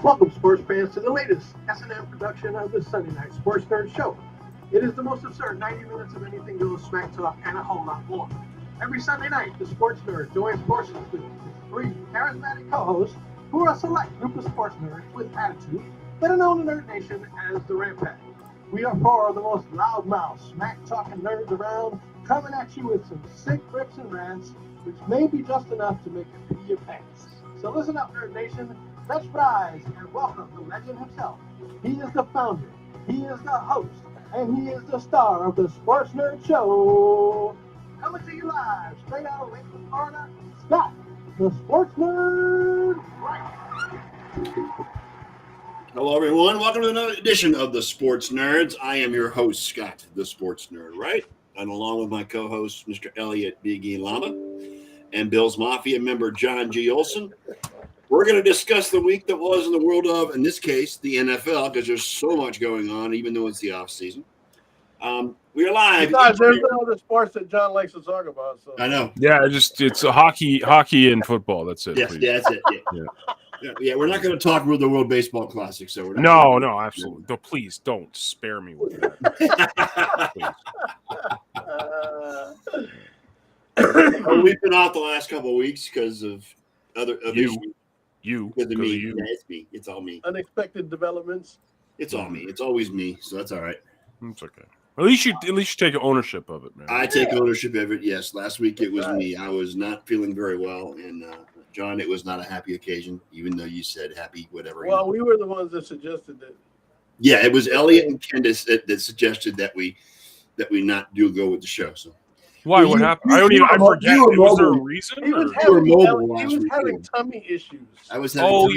Welcome, sports fans, to the latest S&M production of the Sunday Night Sports Nerd Show. It is the most absurd 90 minutes of anything goes, smack talk, and a whole lot more. Every Sunday night, the Sports Nerd joins forces with his three charismatic co-hosts who are a select group of sports nerds with attitude, better known in Nerd Nation as the Ram Pack. We are four of the most loudmouth, smack-talking nerds around, coming at you with some sick rips and rants, which may be just enough to make you pee your pants. So listen up, Nerd Nation. Let's rise and welcome the legend himself. He is the founder, he is the host, and he is the star of the Sports Nerd Show. Coming to you live, straight out of Lakeland, Florida, Scott, the Sports Nerd. Right. Hello, everyone. Welcome to another edition of the Sports Nerds. I am your host, Scott, the Sports Nerd, right? And along with my co-host, Mr. Eliot Big E Lama, and Bill's Mafia member, John G. Olson. We're going to discuss the week that was in the world of, in this case, the NFL, because there's so much going on, even though it's the offseason. We are live. Besides, there's no other sports that John likes to talk about. So. I know. Yeah, it's a hockey and football. That's it. Yes, that's it. Yeah, we're not going to talk about the World Baseball Classic. So we're not no, absolutely. No, please don't spare me with that. We've been out the last couple of weeks because of other issues. Because of me. Yeah, it's me. It's all me. Unexpected developments. It's all me. It's always me. So that's all right. It's okay. At least you take ownership of it, man. I take ownership of it. Yes. Last week it was me. I was not feeling very well, and John, it was not a happy occasion, even though you said happy, whatever. Well, we were the ones that suggested that. Yeah, it was Eliot and Candace that suggested that we not go with the show. So. Why? What happened? I forget. Was there a reason? He was having tummy issues. He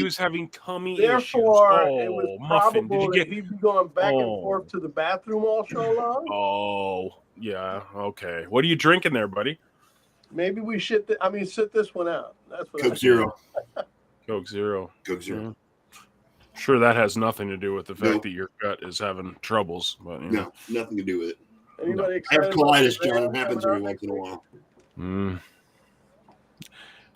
was having tummy issues. Therefore, it was probable that he'd be going back and forth to the bathroom all show long. Oh, yeah. Okay. What are you drinking there, buddy? Maybe we sit this one out. That's what Coke Zero. Coke Zero. Coke Zero. Sure, that has nothing to do with the fact that your gut is having troubles. But, no, nothing to do with it. Anybody I have colitis, John. It happens every once in a while.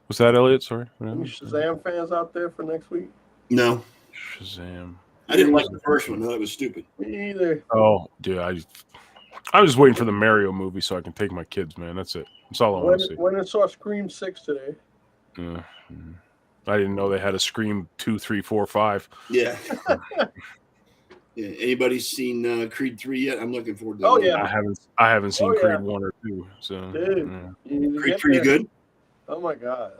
Was that Eliot? Sorry. Any Shazam fans out there for next week? No. Shazam. I didn't like the first one. That was stupid. Me either. Oh, dude. I was waiting for the Mario movie so I can take my kids, man. That's it. That's all I want to see. When I saw Scream 6 today. I didn't know they had a Scream 2, 3, 4, 5. Yeah. Yeah. Anybody seen Creed 3 yet? I'm looking forward to that. Oh, yeah. I haven't seen Creed 1 or 2. So Creed 3 good? Oh my God.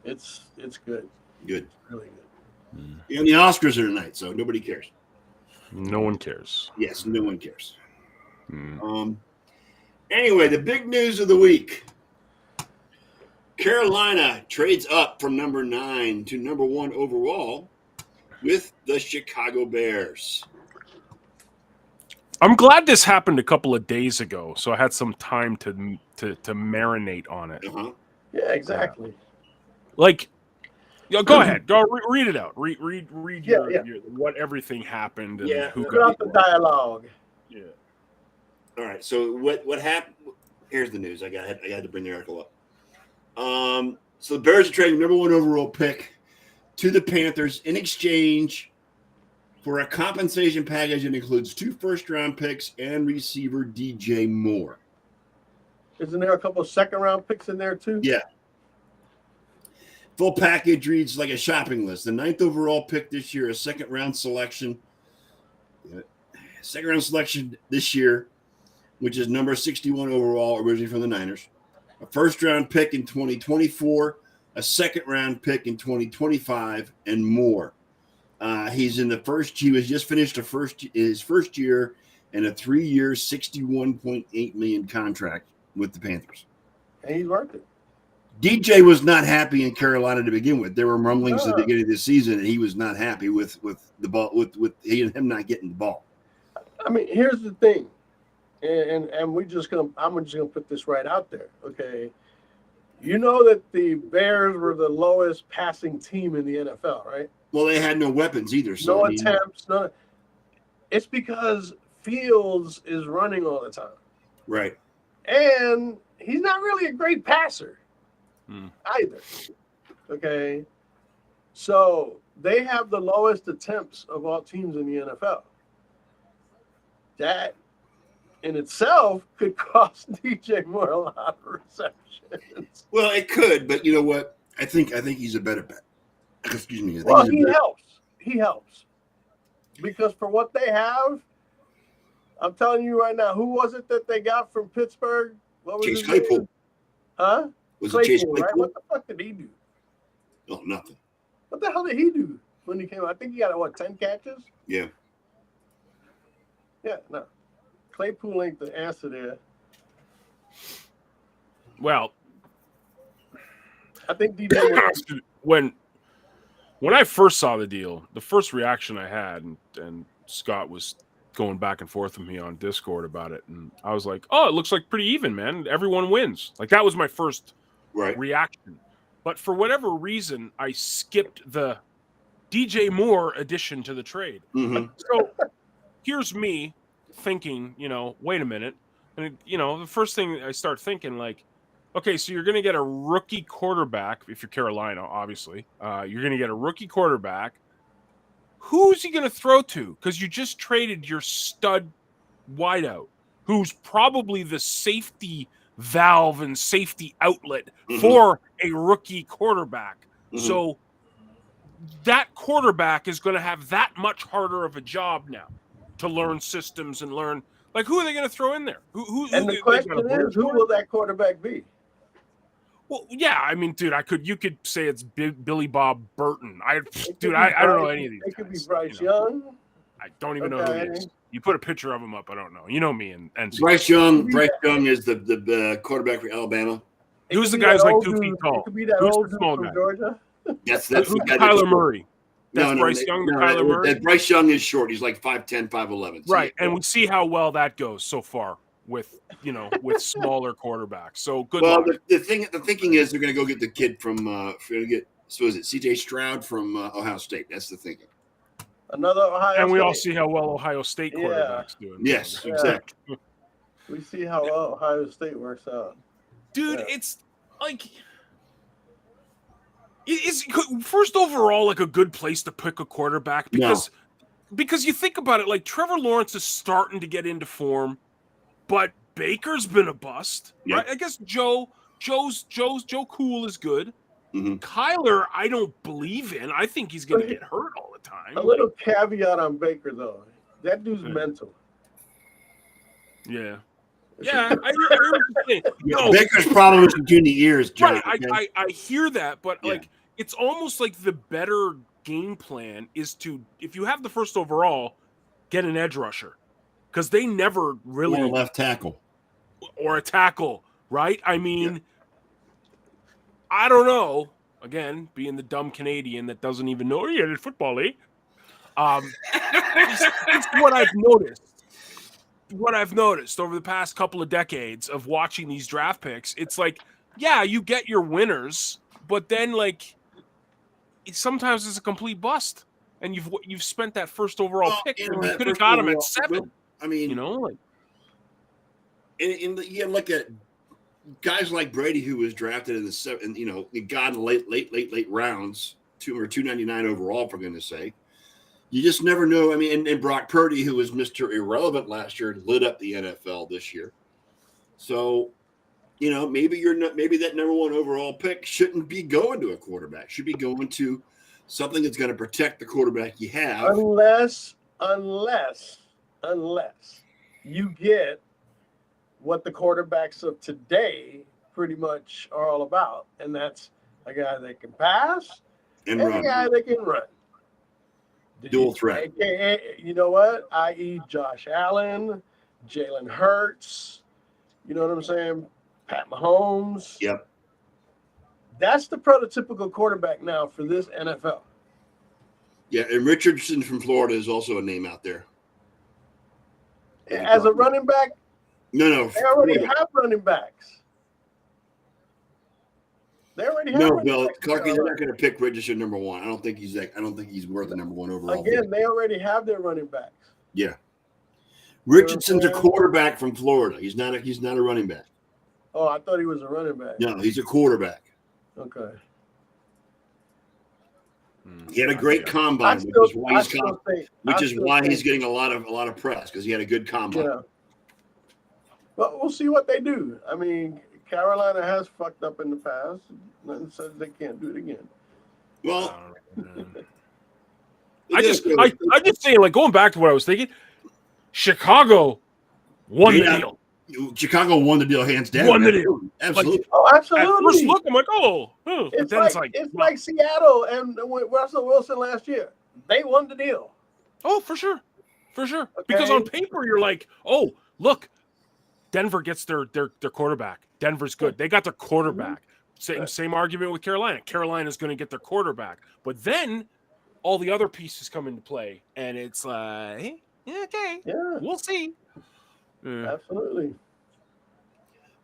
It's good. Good. Really good. Yeah, and the Oscars are tonight, so nobody cares. No one cares. Yes, no one cares. Anyway, the big news of the week. Carolina trades up from number 9 to number 1 overall with the Chicago Bears. I'm glad this happened a couple of days ago, so I had some time to marinate on it. Uh-huh. Yeah, exactly. Go ahead. Go read it out. Read your what everything happened and who got the dialogue. Yeah. All right. So what happened? Here's the news. I had to bring the article up. So the Bears are trading number 1 overall pick to the Panthers in exchange for a compensation package that includes 2 first-round picks and receiver DJ Moore. Isn't there a couple of second-round picks in there too? Yeah. Full package reads like a shopping list. The 9th overall pick this year, a second-round selection. Second-round selection this year, which is number 61 overall, originally from the Niners. A first-round pick in 2024, a second-round pick in 2025, and more. He was just finished his first year in a 3-year, $61.8 million contract with the Panthers. And he's worth it. DJ was not happy in Carolina to begin with. There were rumblings at the beginning of the season, and he was not happy with the ball, with him not getting the ball. I mean, here's the thing, and I'm just gonna put this right out there, okay? You know that the Bears were the lowest passing team in the NFL, right? Well, they had no weapons either. So no attempts. No. It's because Fields is running all the time. Right. And he's not really a great passer either. Okay. So they have the lowest attempts of all teams in the NFL. That in itself could cost DJ Moore a lot of receptions. Well, it could, but you know what? I think he's a better bet. Excuse me. Well, he helps. He helps. Because for what they have, I'm telling you right now, who was it that they got from Pittsburgh? What was Chase his name? Claypool. Huh? Was it Chase Claypool? Right? What the fuck did he do? Oh, nothing. What the hell did he do when he came out? I think he got, 10 catches? Yeah. Yeah, no. Claypool ain't the answer there. Well, I think DJ when I first saw the deal, the first reaction I had, and Scott was going back and forth with me on Discord about it, and I was like, "Oh, it looks like pretty even, man. Everyone wins." Like that was my first reaction. But for whatever reason, I skipped the DJ Moore addition to the trade. Mm-hmm. So here's me thinking, wait a minute, and the first thing I start thinking, like, okay, so you're going to get a rookie quarterback if you're Carolina, obviously. You're going to get a rookie quarterback. Who's he going to throw to? Because you just traded your stud wideout, who's probably the safety valve and safety outlet for a rookie quarterback. Mm-hmm. So that quarterback is going to have that much harder of a job now to learn systems and learn. Like, who are they going to throw in there? And the question is, who will that quarterback be? Well, yeah, I mean, dude, you could say it's Billy Bob Burton. I don't know any of these. It could be Bryce Young. I don't even know who he is. You put a picture of him up, I don't know. You know me and Bryce Young is the quarterback for Alabama. Who's the guy who's like 2 feet tall? It could be that who's old the small dude guy? from Georgia. That's Kyler Murray. That's Bryce Young, Kyler Murray. Bryce Young is short. He's like 5'10", 5'11". Right, and we see how well that goes so far with smaller quarterbacks. So good luck. Well, the thinking is they're going to go get the kid from C.J. Stroud from Ohio State. That's the thinking. Another Ohio and we State. all see how well Ohio State quarterbacks do. Yes, exactly. We see how well Ohio State works out. Dude, it's like is first overall like a good place to pick a quarterback because you think about it, like Trevor Lawrence is starting to get into form, but Baker's been a bust. Yep. Right? I guess Joe Cool is good. Mm-hmm. Kyler, I don't believe in. I think he's going to get hurt all the time. A little caveat on Baker though. That dude's mental. Yeah. Yeah, I hear what you're saying. No, Baker's problem is between the ears, Joe. Right, I hear that, but like it's almost like the better game plan is to, if you have the first overall, get an edge rusher, because they never really or a left tackle or a tackle, right? I mean, I don't know. Again, being the dumb Canadian that doesn't even know he had football, it's what I've noticed. What I've noticed over the past couple of decades of watching these draft picks, it's like, yeah, you get your winners, but then like sometimes it's a complete bust, and you've spent that first overall pick. You could have got him at 7. I mean, like, you look at guys like Brady, who was drafted in the 7, he got in late rounds, 299 overall, for goodness sake. You just never know. I mean, and Brock Purdy, who was Mr. Irrelevant last year, lit up the NFL this year. So, maybe that number 1 overall pick shouldn't be going to a quarterback. Should be going to something that's going to protect the quarterback you have. Unless you get what the quarterbacks of today pretty much are all about, and that's a guy that can pass and a guy that can run. Dual threat. AKA, you know what? I.e. Josh Allen, Jalen Hurts, you know what I'm saying? Pat Mahomes. Yep. That's the prototypical quarterback now for this NFL. Yeah, and Richardson from Florida is also a name out there. As a running back? No. They already have running backs. Bill, Clarky, they're not going to pick Richardson number 1. I don't think he's worth the number 1 overall. Again, they already have their running backs. Yeah. Richardson's a quarterback from Florida. He's not a running back. Oh, I thought he was a running back. No, he's a quarterback. Okay. He had a great combine, which is why he's getting a lot of press because he had a good combine. Yeah. But we'll see what they do. I mean, Carolina has fucked up in the past. Nothing says they can't do it again. Well, I'm just saying, like, going back to what I was thinking, Chicago won the deal. Chicago won the deal hands down. Won the deal. Absolutely. Like, absolutely. At first look, I'm like, it's like Seattle and Russell Wilson last year. They won the deal. Oh, for sure. Okay. Because on paper, you're like, oh, look, Denver gets their quarterback. Denver's good. They got their quarterback. Same argument with Carolina. Carolina's going to get their quarterback. But then all the other pieces come into play, and it's like, okay, we'll see. Absolutely.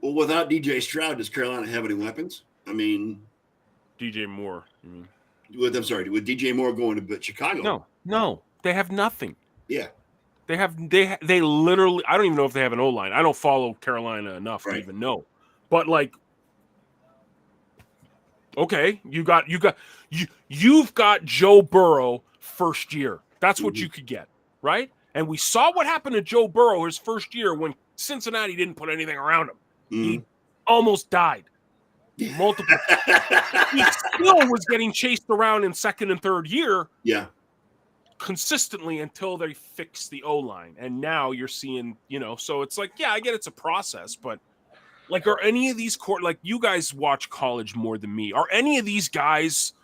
Well, without DJ Stroud, does Carolina have any weapons? I mean, DJ Moore. With DJ Moore going to Chicago. No, they have nothing. Yeah. They literally, I don't even know if they have an O-line. I don't follow Carolina enough to even know. But like, okay, you've got Joe Burrow first year. That's what you could get, right? And we saw what happened to Joe Burrow his first year when Cincinnati didn't put anything around him. He almost died. Multiple. He still was getting chased around in second and third year. Yeah. Consistently until they fix the O-line. And now you're seeing, so it's like, I get it's a process, but like, are any of these like you guys watch college more than me? Are any of these guys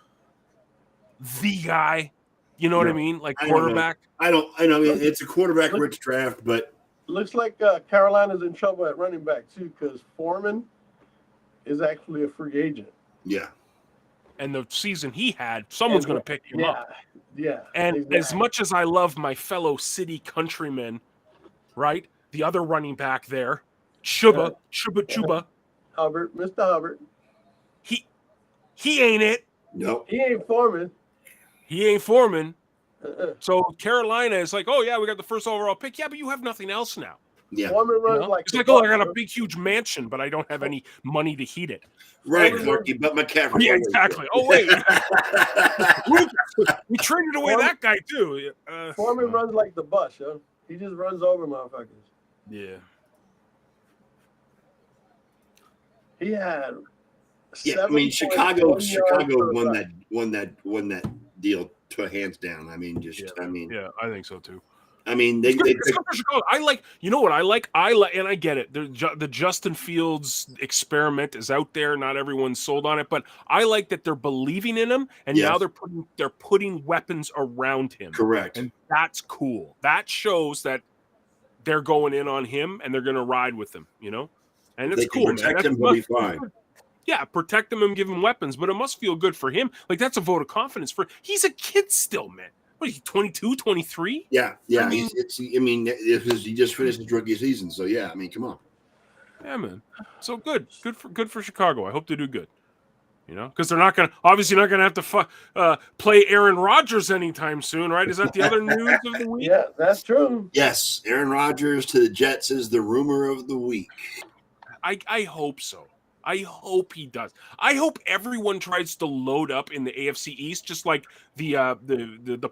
the guy? You know what I mean? Like quarterback? I know it's a quarterback rich draft, but looks like Carolina's in trouble at running back too, because Foreman is actually a free agent. Yeah. And the season he had, someone's going to pick him up. Yeah. And as much as I love my fellow city countrymen, right? The other running back there, Chuba. Hubbard, Mr. Hubbard. He ain't it. No. He ain't Foreman. So Carolina is like, oh, yeah, we got the first overall pick. Yeah, but you have nothing else now. Yeah. Foreman runs like it's like, I got a big, huge mansion, but I don't have any money to heat it. Right, Clarky, but McCaffrey. Yeah, exactly. Oh, wait. we traded away that guy, too. Foreman runs like the bus, yo. He just runs over motherfuckers. Yeah. He had. Yeah, I mean, Chicago won that deal to hands down. I mean, yeah, I think so too. I mean, I like, you know what I like? And I get it. The Justin Fields experiment is out there. Not everyone's sold on it, but I like that they're believing in him, and now they're putting weapons around him. Correct, and that's cool. That shows that they're going in on him and they're going to ride with him. And it's cool. Protect him, he'll be fine. Yeah, protect him and give him weapons, but it must feel good for him. Like, that's a vote of confidence he's a kid still, man. What is he, 22, 23? Yeah. I mean, he just finished his rookie season, so yeah. I mean, come on. Yeah, man. So good for Chicago. I hope they do good. Because they're obviously not gonna have to play Aaron Rodgers anytime soon, right? Is that the other news of the week? Yeah, that's true. Yes, Aaron Rodgers to the Jets is the rumor of the week. I hope so. I hope he does. I hope everyone tries to load up in the AFC East, just like the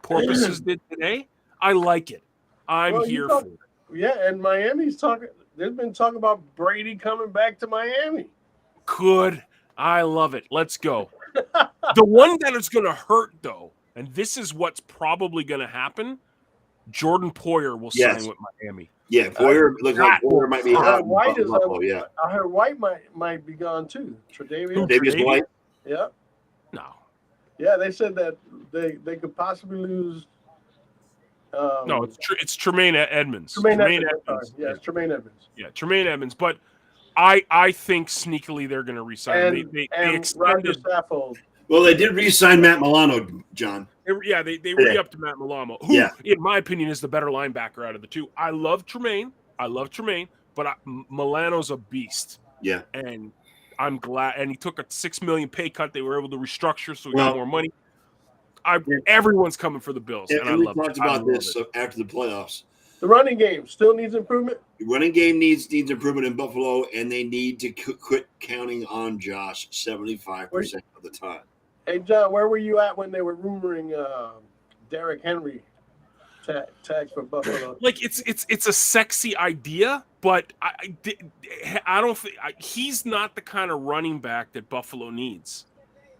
porpoises did today. I like it. I'm here for it. Yeah, and Miami's talking. There's been talk about Brady coming back to Miami. Good. I love it. Let's go. The one that is going to hurt, though, and this is what's probably going to happen, Jordan Poyer will sign with Miami. Yeah, Poyer looks like Poyer might be out. White is I heard White might be gone too. Tre'Davious White. Yeah. No. Yeah, they said that they could possibly lose. No, it's Tremaine Edmonds. Tremaine Edmonds. Yeah, it's Tremaine Edmonds. Yeah, Tremaine Edmonds. But I think sneakily they're going to resign. They extended. Well, they did re-sign Matt Milano, John. They re-upped to Matt Milano, who, in my opinion, is the better linebacker out of the two. I love Tremaine, but Milano's a beast. Yeah. And I'm glad. And he took a $6 million pay cut. They were able to restructure, so he got more money. Everyone's coming for the Bills, and I love it. We talked about this after the playoffs. The running game still needs improvement. The running game needs improvement in Buffalo, and they need to quit counting on Josh 75% of the time. Hey, John, where were you at when they were rumoring Derrick Henry tags for Buffalo? Like it's a sexy idea, but I don't think he's not the kind of running back that Buffalo needs.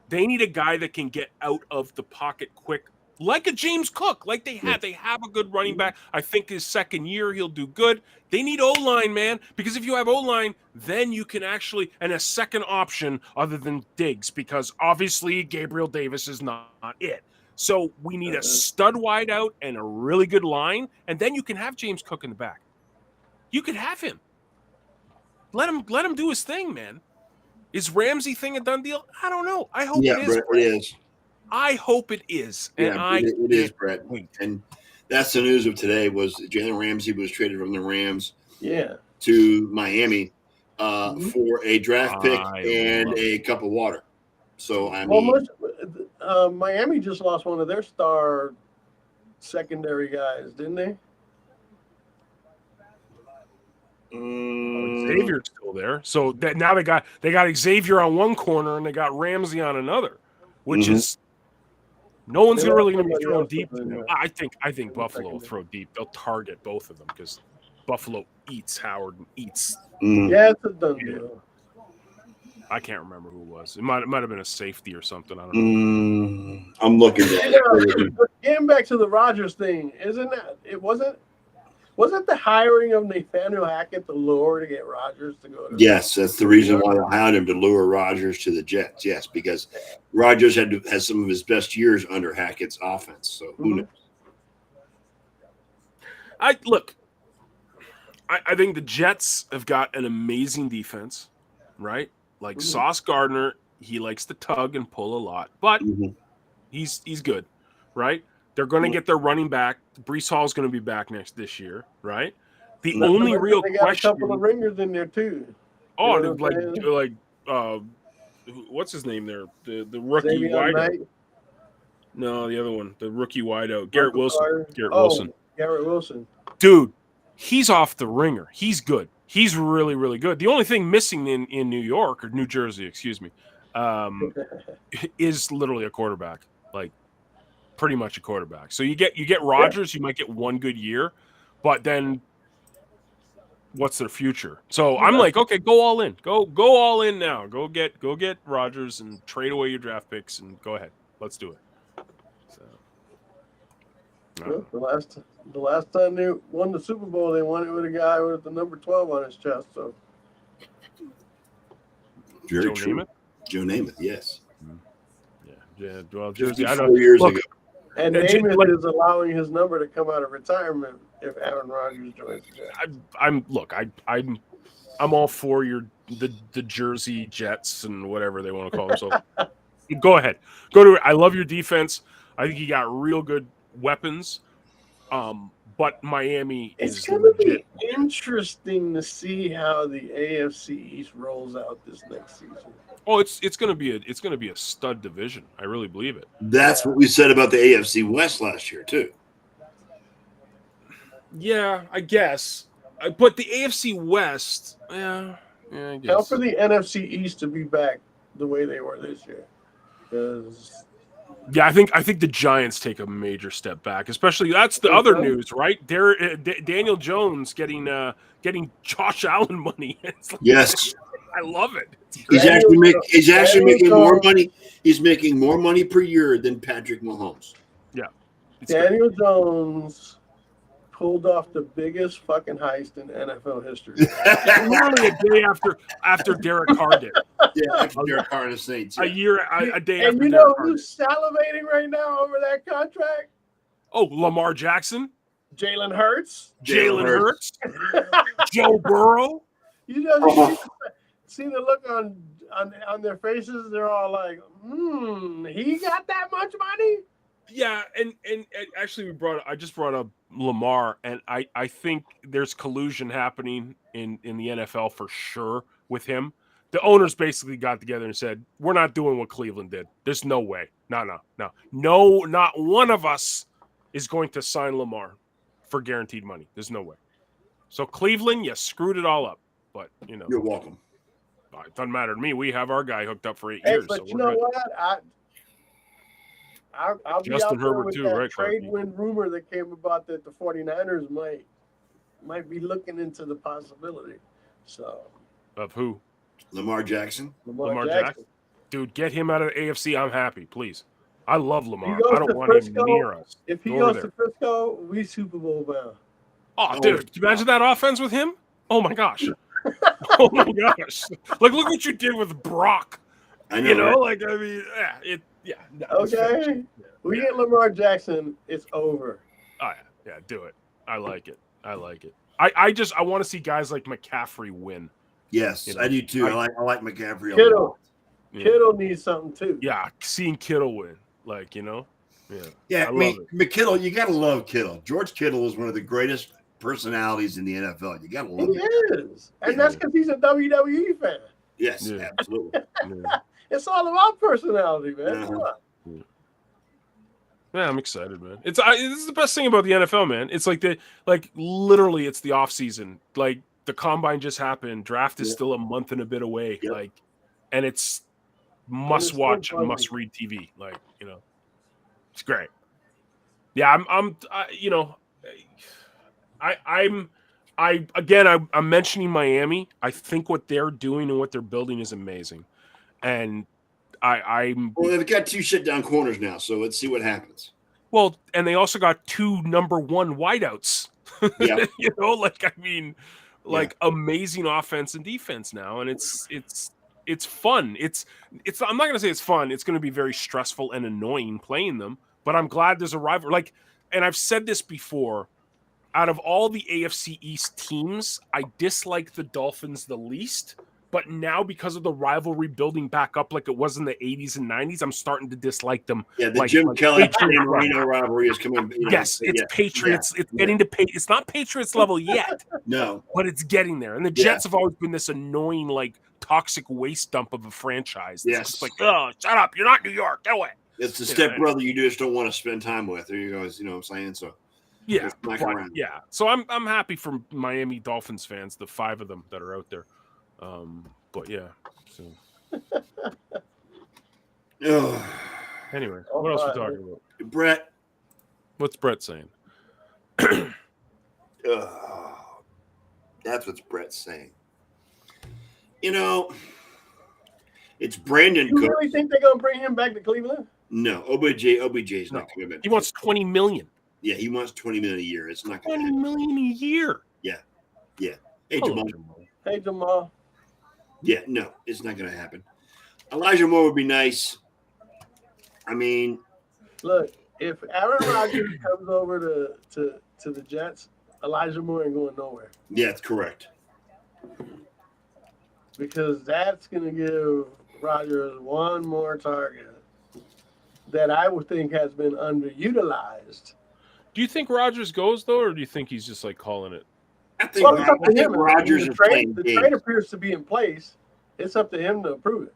They need a guy that can get out of the pocket quick, like a James Cook, like they have. They have a good running back. I think his second year he'll do good. They need O-line, man, because if you have O-line, then you can actually and a second option other than Diggs, because obviously Gabriel Davis is not it. So we need a stud wide out and a really good line, and then you can have James Cook in the back. You could have him. Let him do his thing, man. Is Ramsey thing a done deal? I don't know. I hope it is. Brett, it is. I hope it is. And it is, Brett. And that's the news of today was Jalen Ramsey was traded from the Rams to Miami for a draft pick and a cup of water. So, I mean. Miami just lost one of their star secondary guys, didn't they? Xavier's still there. So that now they got Xavier on one corner and they got Ramsey on another, which is no one's really going to be throwing deep. I think Buffalo will throw deep. They'll target both of them because Buffalo eats Howard and eats. Yeah, it's a done deal. I can't remember who it was. It might have been a safety or something. I don't know. I'm looking at it. Getting back to the Rodgers thing, isn't that it? Wasn't the hiring of Nathaniel Hackett the lure to get Rodgers to go to? Yes, that's the reason why they hired him, to lure Rodgers to the Jets. Yes, because Rodgers has some of his best years under Hackett's offense. So who knows? I think the Jets have got an amazing defense, right? Like Sauce Gardner, he likes to tug and pull a lot, but he's good, right? They're going to get their running back. Breece Hall is going to be back this year, right? The only real they got question. A couple of ringers in there too. Oh, like what's his name there? The rookie wideout. No, the other one, the rookie wideout, Garrett Wilson. Garrett Wilson. Dude, he's off the ringer. He's good. He's really, really good. The only thing missing in New York or New Jersey, excuse me, is literally a quarterback. Like pretty much a quarterback. So you get Rodgers, you might get one good year, but then what's their future? So I'm like, okay, go all in. Go all in now. Go get Rodgers and trade away your draft picks and go ahead. Let's do it. So the last time they won the Super Bowl, they won it with a guy with the number 12 on his chest. So very true. Joe Namath, yes. Yeah. Well, Jersey, 4 years ago. And Namath is allowing his number to come out of retirement if Aaron Rodgers joins. I'm all for the Jersey Jets and whatever they want to call themselves. Go ahead. Go to it. I love your defense. I think you got real good weapons. But Miami is going to be interesting to see how the AFC East rolls out this next season. Oh, it's going to be a stud division. I really believe it. That's what we said about the AFC West last year too. Yeah, I guess. But the AFC West, I guess. How for the NFC East to be back the way they were this year? Because I think the Giants take a major step back. Especially that's the other news, right? Daniel Jones getting Josh Allen money. Yes, I love it. He's actually making more money. He's making more money per year than Patrick Mahomes. Yeah, Daniel Jones pulled off the biggest fucking heist in NFL history. Literally a day after Derek Carr did. Yeah, after Derek Carr and the Saints. Yeah. A day after. And you know who's salivating right now over that contract? Oh, Lamar Jackson, Jalen Hurts, Joe Burrow. You know, see the look on their faces. They're all like, he got that much money? Yeah, and actually I just brought up Lamar, and I think there's collusion happening in the NFL for sure with him. The owners basically got together and said, we're not doing what Cleveland did. There's no way. No, not one of us is going to sign Lamar for guaranteed money. There's no way. So Cleveland, you screwed it all up. But, you're welcome. It doesn't matter to me. We have our guy hooked up for 8 years. But so you know what? I'll be Justin out there Herbert with too, that right, trade Clarky? win rumor that came about that the 49ers might be looking into the possibility. So Of who? Lamar Jackson. Lamar Jackson. Dude, get him out of the AFC. I'm happy, please. I love Lamar. goes I don't to want him Frisco. near us. If he Go over goes there. to Frisco, we Super Bowl bound. Oh, dude, can you imagine that offense with him? Oh my gosh. Oh my gosh. Like, look what you did with Brock. I know. You know, Right? like, I mean, no, it's Okay, finished. we get Lamar Jackson, it's over. Oh, yeah, do it. I like it. I want to see guys like McCaffrey win. Yes, You know, I do too. I like McCaffrey. A lot. Kittle, Yeah. Kittle needs something too. Yeah, seeing Kittle win, like, you know, Yeah, I I mean, love it. McKittle, you got to love Kittle. George Kittle is one of the greatest personalities in the NFL. You got to love He him. is, and that's because he's a WWE fan. Yes, Yeah. absolutely. Yeah. It's all about personality, man. Uh-huh. Come on. Yeah, I'm excited, man. This is the best thing about the NFL, man. It's like literally it's the off season. Like the combine just happened. Draft is still a month and a bit away. Yep. Like, and it's must watch and must read TV. Like, you know, it's great. Yeah, I'm mentioning Miami. I think what they're doing and what they're building is amazing. And Well, they've got 2 shutdown corners now, so let's see what happens. Well, and they also got 2 number 1 wideouts. Yeah. You know, like, I mean, like amazing offense and defense now, and it's fun. It's I'm not gonna say it's fun. It's gonna be very stressful and annoying playing them, but I'm glad there's a rival. Like, and I've said this before. Out of all the AFC East teams, I dislike the Dolphins the least. But now, because of the rivalry building back up like it was in the 80s and 90s, I'm starting to dislike them. Yeah, the like, Jim Kelly Patriots. and Marino rivalry is coming. Yes, it's Patriots. It's getting to it's not Patriots level yet, No, but it's getting there. And the Jets have always been this annoying, like, toxic waste dump of a franchise. It's just like, oh, shut up! You're not New York. Get away. it's the stepbrother you just don't want to spend time with. There you go. You know what I'm saying? So yeah, smack around. yeah. So I'm happy for Miami Dolphins fans, the 5 of them that are out there. But yeah. So anyway, what else are we talking about? Brett. What's Brett saying? That's what Brett's saying. You know, it's Brandon You Cook. really think they're gonna bring him back to Cleveland? No, OBJ's not coming back. He wants $20 million. Yeah, he wants $20 million a year. It's not going to $20 happen. million a year. Yeah. Hey, Hello, Jamal. Hey, Jamal. Yeah, no, it's not going to happen. Elijah Moore would be nice. I mean, Look, if Aaron Rodgers comes over to the Jets, Elijah Moore ain't going nowhere yeah, it's correct. because that's going to give Rodgers one more target that I would think has been underutilized. Do you think Rodgers goes, though, or do you think he's just, like, calling it? I think, Well, it's up to him. Rodgers The is playing the games. trade appears to be in place. It's up to him to approve it.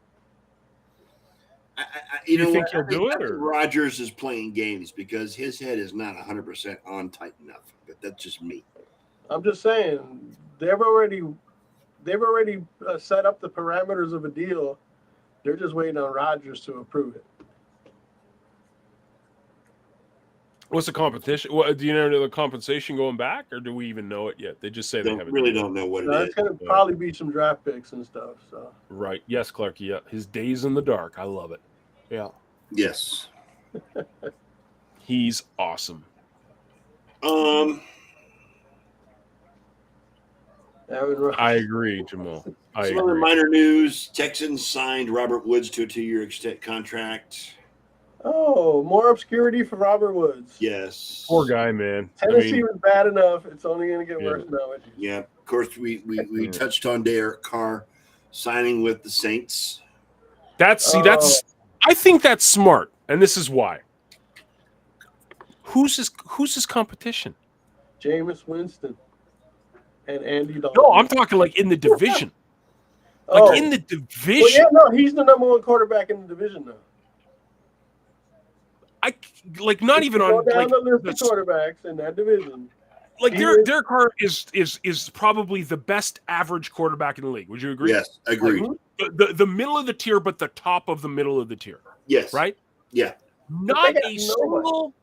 You Do you know think what? he'll do I it, think or? Rodgers is playing games because his head is not 100% on tight enough. But that's just me. I'm just saying they've already set up the parameters of a deal. They're just waiting on Rodgers to approve it. What's the competition? What, do you know the compensation going back, or do we even know it yet? They just say they haven't. Don't know what So it it's is. going to probably be some draft picks and stuff. So Right. Yes, Clarky. Yeah. His days in the dark. I love it. Yeah. Yes. He's awesome. Aaron Rodgers. I agree, Jamal. I Some other agree. minor news: Texans signed Robert Woods to a 2-year contract. Oh, more obscurity for Robert Woods. Yes. Poor guy, man. Tennessee was bad enough. It's only going to get worse now. Yeah. Of course, we touched on Derek Carr signing with the Saints. That's I think that's smart, and this is why. Who's his competition? Jameis Winston and Andy Dalton. No, I'm talking like in the division. Oh. In the division. Well, yeah, no, he's the number 1 quarterback in the division now. I like not even Go on down like the list of quarterbacks in that division. like Derek Carr is probably the best average quarterback in the league. Would you agree? Yes, agreed. The middle of the tier, but the top of the middle of the tier. Yes. Right? Yeah. Not got a single,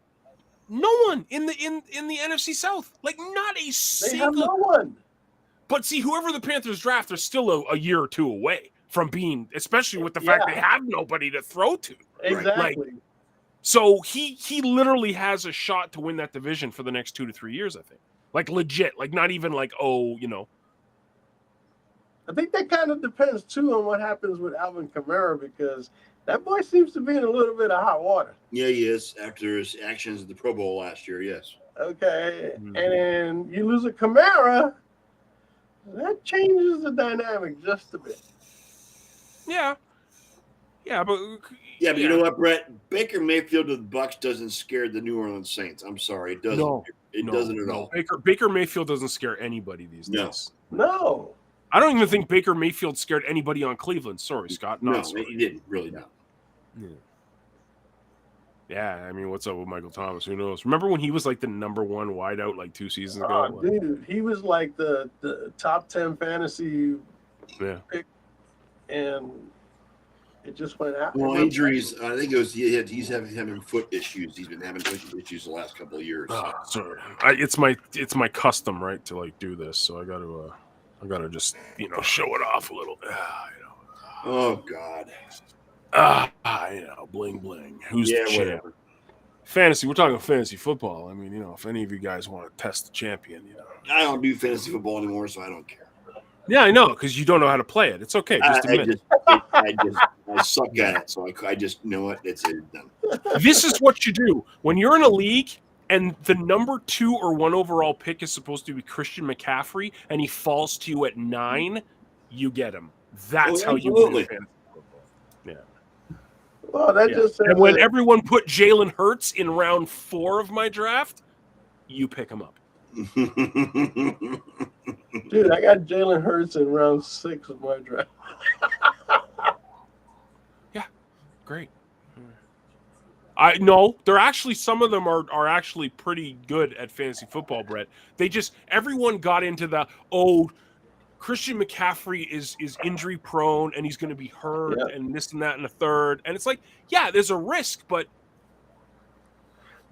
no one in the NFC South. Like not a They have single. no one. But see, whoever the Panthers draft, they're still a year or two away from being, especially with the fact they have nobody to throw to. Exactly. So he literally has a shot to win that division for the next 2 to 3 years, I think. Like legit, like not even like, I think that kind of depends too on what happens with Alvin Kamara because that boy seems to be in a little bit of hot water. Yeah, he is after his actions at the Pro Bowl last year. Yes. Okay, and then you lose a Kamara, that changes the dynamic just a bit. Yeah, but you know what, Brett? Baker Mayfield of the Bucks doesn't scare the New Orleans Saints. I'm sorry, it doesn't. No, it doesn't at all. Baker Mayfield doesn't scare anybody these days. No. I don't even think Baker Mayfield scared anybody on Cleveland. Sorry, Scott. No, sorry. he didn't. Really not. Yeah, I mean, what's up with Michael Thomas? Who knows? Remember when he was like the number one wideout like 2 seasons ago? Oh, dude, he was like the top 10 fantasy pick, and it just went out. Well, injuries. I think it was he's having foot issues. He's been having foot issues the last couple of years. Sorry, it's my custom, right, to like do this. So I gotta just show it off a little bit. Oh God. Bling bling. Who's the champ? Whatever. Fantasy. We're talking fantasy football. I mean, if any of you guys want to test the champion, I don't do fantasy football anymore, so I don't care. Yeah, I know, because you don't know how to play it. It's okay. Just admit it. I suck at it, so I just know what it's done. This is what you do when you're in a league and the number 2 or 1 overall pick is supposed to be Christian McCaffrey, and he falls to you at 9. You get him. That's how you win fantasy football. Yeah. Well, that just says and when everyone put Jalen Hurts in round 4 of my draft, you pick him up. Dude, I got Jalen Hurts in round 6 of my draft. Yeah, great. I know they're actually, some of them are actually pretty good at fantasy football, Brett. Everyone got into the Christian McCaffrey is injury prone and he's going to be hurt and this and that and the third. And it's like, yeah, there's a risk, but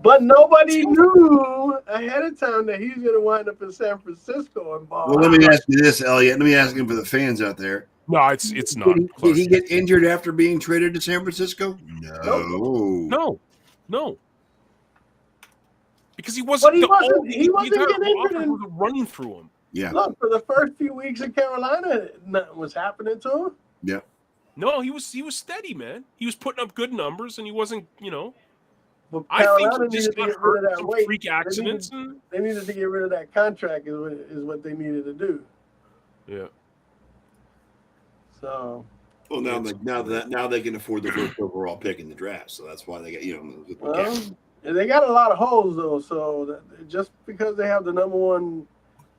nobody knew ahead of time that he's going to wind up in San Francisco and ball. Well, let me ask you this, Eliot. Let me ask him for the fans out there. No, it's not. Did he get injured after being traded to San Francisco? No. Because he wasn't. He wasn't getting injured. Was running through him. Yeah. Look, for the first few weeks in Carolina, nothing was happening to him. Yeah. No, he was steady, man. He was putting up good numbers, and he wasn't. Well, I think he just got hurt in some freak accidents. They needed to get rid of that contract. Is what they needed to do. Yeah. So. Well, now they can afford the first overall pick in the draft, so that's why they got Well, they got a lot of holes though, so just because they have the number 1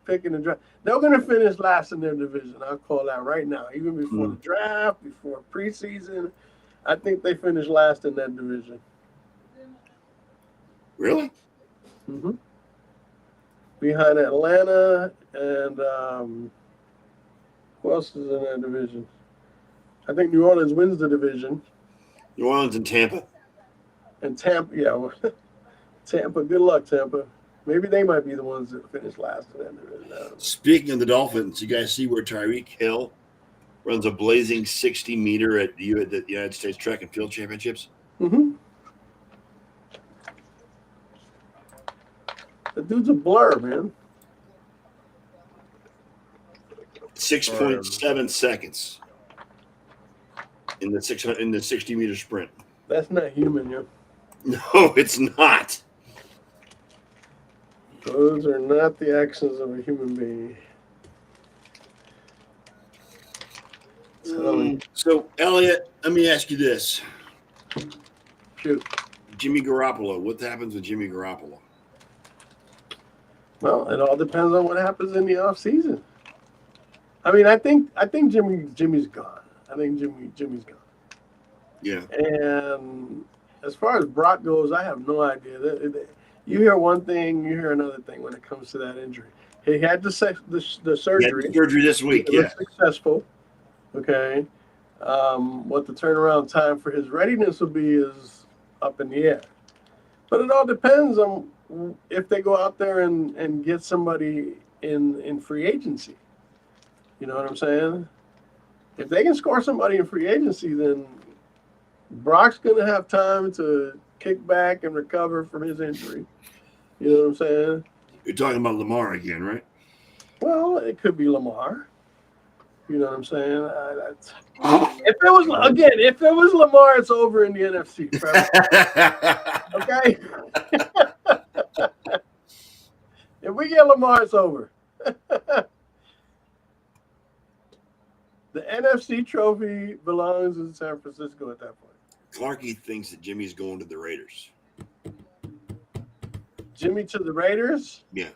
pick in the draft, they're going to finish last in their division. I'll call that right now. Even before the draft, before preseason, I think they finish last in that division. Really? Mm-hmm. Behind Atlanta and who else is in that division? I think New Orleans wins the division. New Orleans and Tampa. And Tampa, yeah. Tampa, good luck, Tampa. Maybe they might be the ones that finish last in that division. Speaking of the Dolphins, you guys see where Tyreek Hill runs a blazing 60-meter at the United States Track and Field Championships? Mm-hmm. The dude's a blur, man. 6.7 seconds in the 60-meter sprint. That's not human, yo. No, it's not. Those are not the actions of a human being. So, Eliot, let me ask you this. Shoot. Jimmy Garoppolo. What happens with Jimmy Garoppolo? Well, it all depends on what happens in the offseason. I mean, I think Jimmy's gone. I think Jimmy's gone. Yeah. And as far as Brock goes, I have no idea. You hear one thing, you hear another thing when it comes to that injury. He had the surgery. He had the surgery this week, It was successful. Okay. What the turnaround time for his readiness will be is up in the air. But it all depends on if they go out there and get somebody in free agency. You know what I'm saying? If they can score somebody in free agency, then Brock's going to have time to kick back and recover from his injury. You know what I'm saying? You're talking about Lamar again, right? Well, it could be Lamar. You know what I'm saying? If it was Lamar, it's over in the NFC. Okay? If we get Lamar, it's over. The NFC trophy belongs in San Francisco at that point. Clarky thinks that Jimmy's going to the Raiders. Jimmy to the Raiders? Yeah.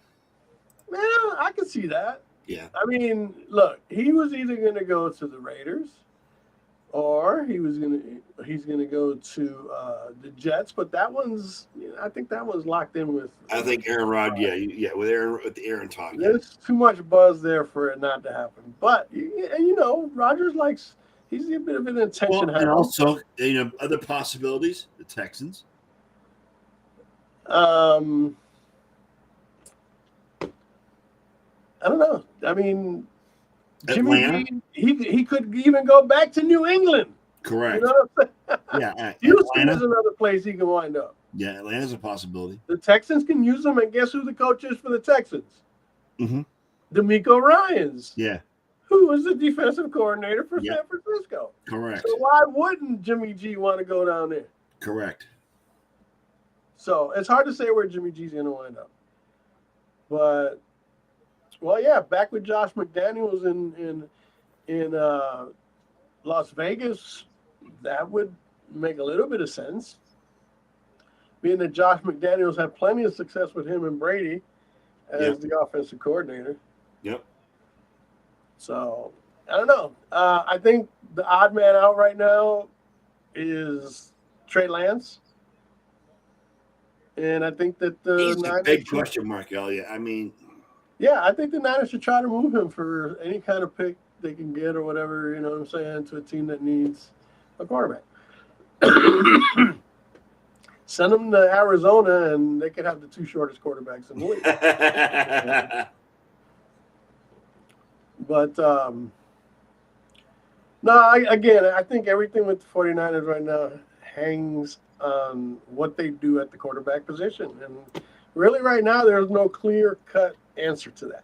Man, I can see that. Yeah. I mean, look, he was either going to go to the Raiders or he's going to go to the Jets, but that one's, I think that one's locked in with. I think Aaron Rod, with the Aaron talk. There's too much buzz there for it not to happen. But Rodgers likes, he's a bit of an attention hound. And also, other possibilities, the Texans. I don't know. I mean, Atlanta? Jimmy G, he could even go back to New England. Correct. You know what I'm saying? Yeah. Houston is another place he can wind up. Yeah, Atlanta's a possibility. The Texans can use him, and guess who the coach is for the Texans? Mm-hmm. D'Amico Ryans. Yeah. Who was the defensive coordinator for San Francisco. Correct. So why wouldn't Jimmy G want to go down there? Correct. So it's hard to say where Jimmy G's going to wind up. But, well, yeah, back with Josh McDaniels in Las Vegas, that would make a little bit of sense. Being that Josh McDaniels had plenty of success with him and Brady as the offensive coordinator. Yep. So, I don't know. I think the odd man out right now is Trey Lance. And I think that he's Niners a big question mark, Eliot. I mean, yeah, I think the Niners should try to move him for any kind of pick they can get or whatever, you know what I'm saying, to a team that needs a quarterback. Send them to Arizona, and they could have the two shortest quarterbacks in the league. But, I think everything with the 49ers right now hangs on what they do at the quarterback position. And really right now, there's no clear-cut answer to that.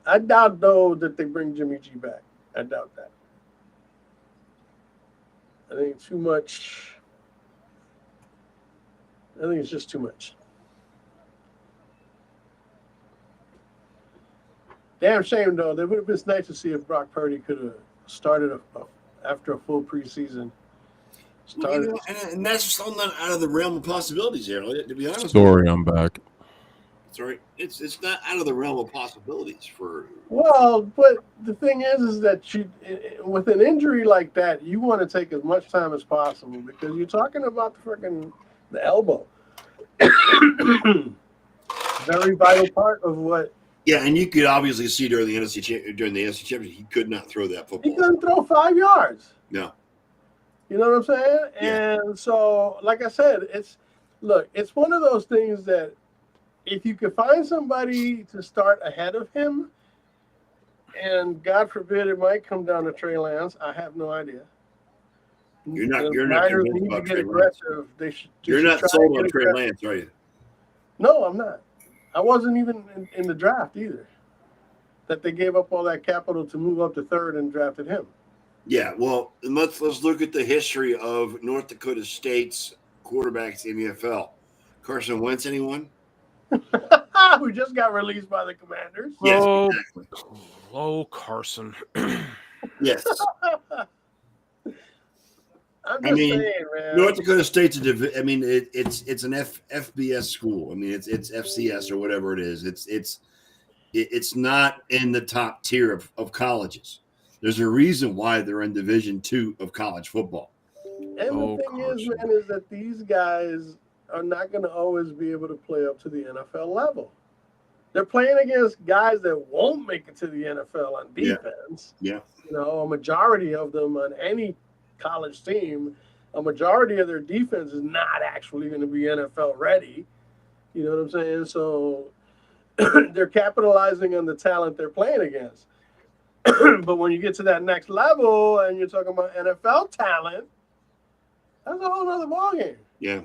I doubt, though, that they bring Jimmy G back. I doubt that. I think it's too much. I think it's just too much. Damn shame, though. It would have been nice to see if Brock Purdy could have started after a full preseason. And that's just all not out of the realm of possibilities, Eliot, to be honest. Sorry, I'm back. Sorry, it's not out of the realm of possibilities for. Well, but the thing is that with an injury like that, you want to take as much time as possible because you're talking about the elbow. Very vital part of what. Yeah, and you could obviously see during the NFC Championship, he could not throw that football. He couldn't throw 5 yards. No. You know what I'm saying? Yeah. And so, like I said, it's one of those things that if you could find somebody to start ahead of him, and God forbid it might come down to Trey Lance, I have no idea. You're not Niners need to get aggressive. You're not sold on Trey Lance, are you? No, I'm not. I wasn't even in the draft either. That they gave up all that capital to move up to third and drafted him. Yeah, well, let's look at the history of North Dakota State's quarterbacks in the NFL. Carson Wentz, anyone? Who just got released by the Commanders. Yes, exactly. Oh, Carson. Yes. I'm just saying, man. North Dakota State's it's an FBS school. I mean, it's FCS or whatever it is. It's not in the top tier of colleges. There's a reason why they're in Division II of college football. And the thing is, man, is that these guys are not going to always be able to play up to the NFL level. They're playing against guys that won't make it to the NFL on defense. Yeah. You know, a majority of them on any college team, a majority of their defense is not actually going to be NFL ready. You know what I'm saying? So they're capitalizing on the talent they're playing against. But when you get to that next level and you're talking about NFL talent, that's a whole other ballgame. Yeah.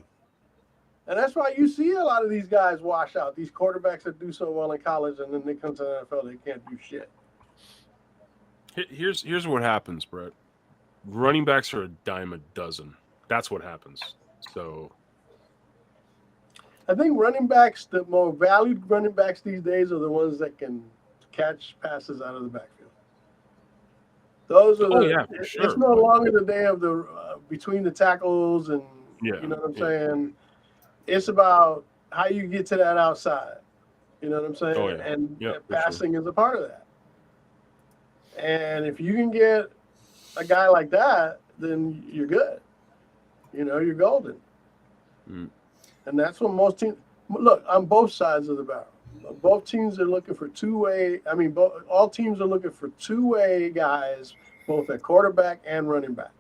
And that's why you see a lot of these guys wash out. These quarterbacks that do so well in college and then they come to the NFL, they can't do shit. Here's what happens, Brett. Running backs are a dime a dozen. That's what happens. So I think running backs, the more valued running backs these days are the ones that can catch passes out of the backfield. Those are sure. It's no longer the day of the between the tackles and you know what I'm saying. It's about how you get to that outside. You know what I'm saying? Oh, yeah. And Yeah, passing is a part of that. And if you can get a guy like that, then you're good. You know, you're golden. Mm. And that's what most teams look on both sides of the barrel. Both teams are looking for two-way. I mean, all teams are looking for two-way guys, both at quarterback and running back.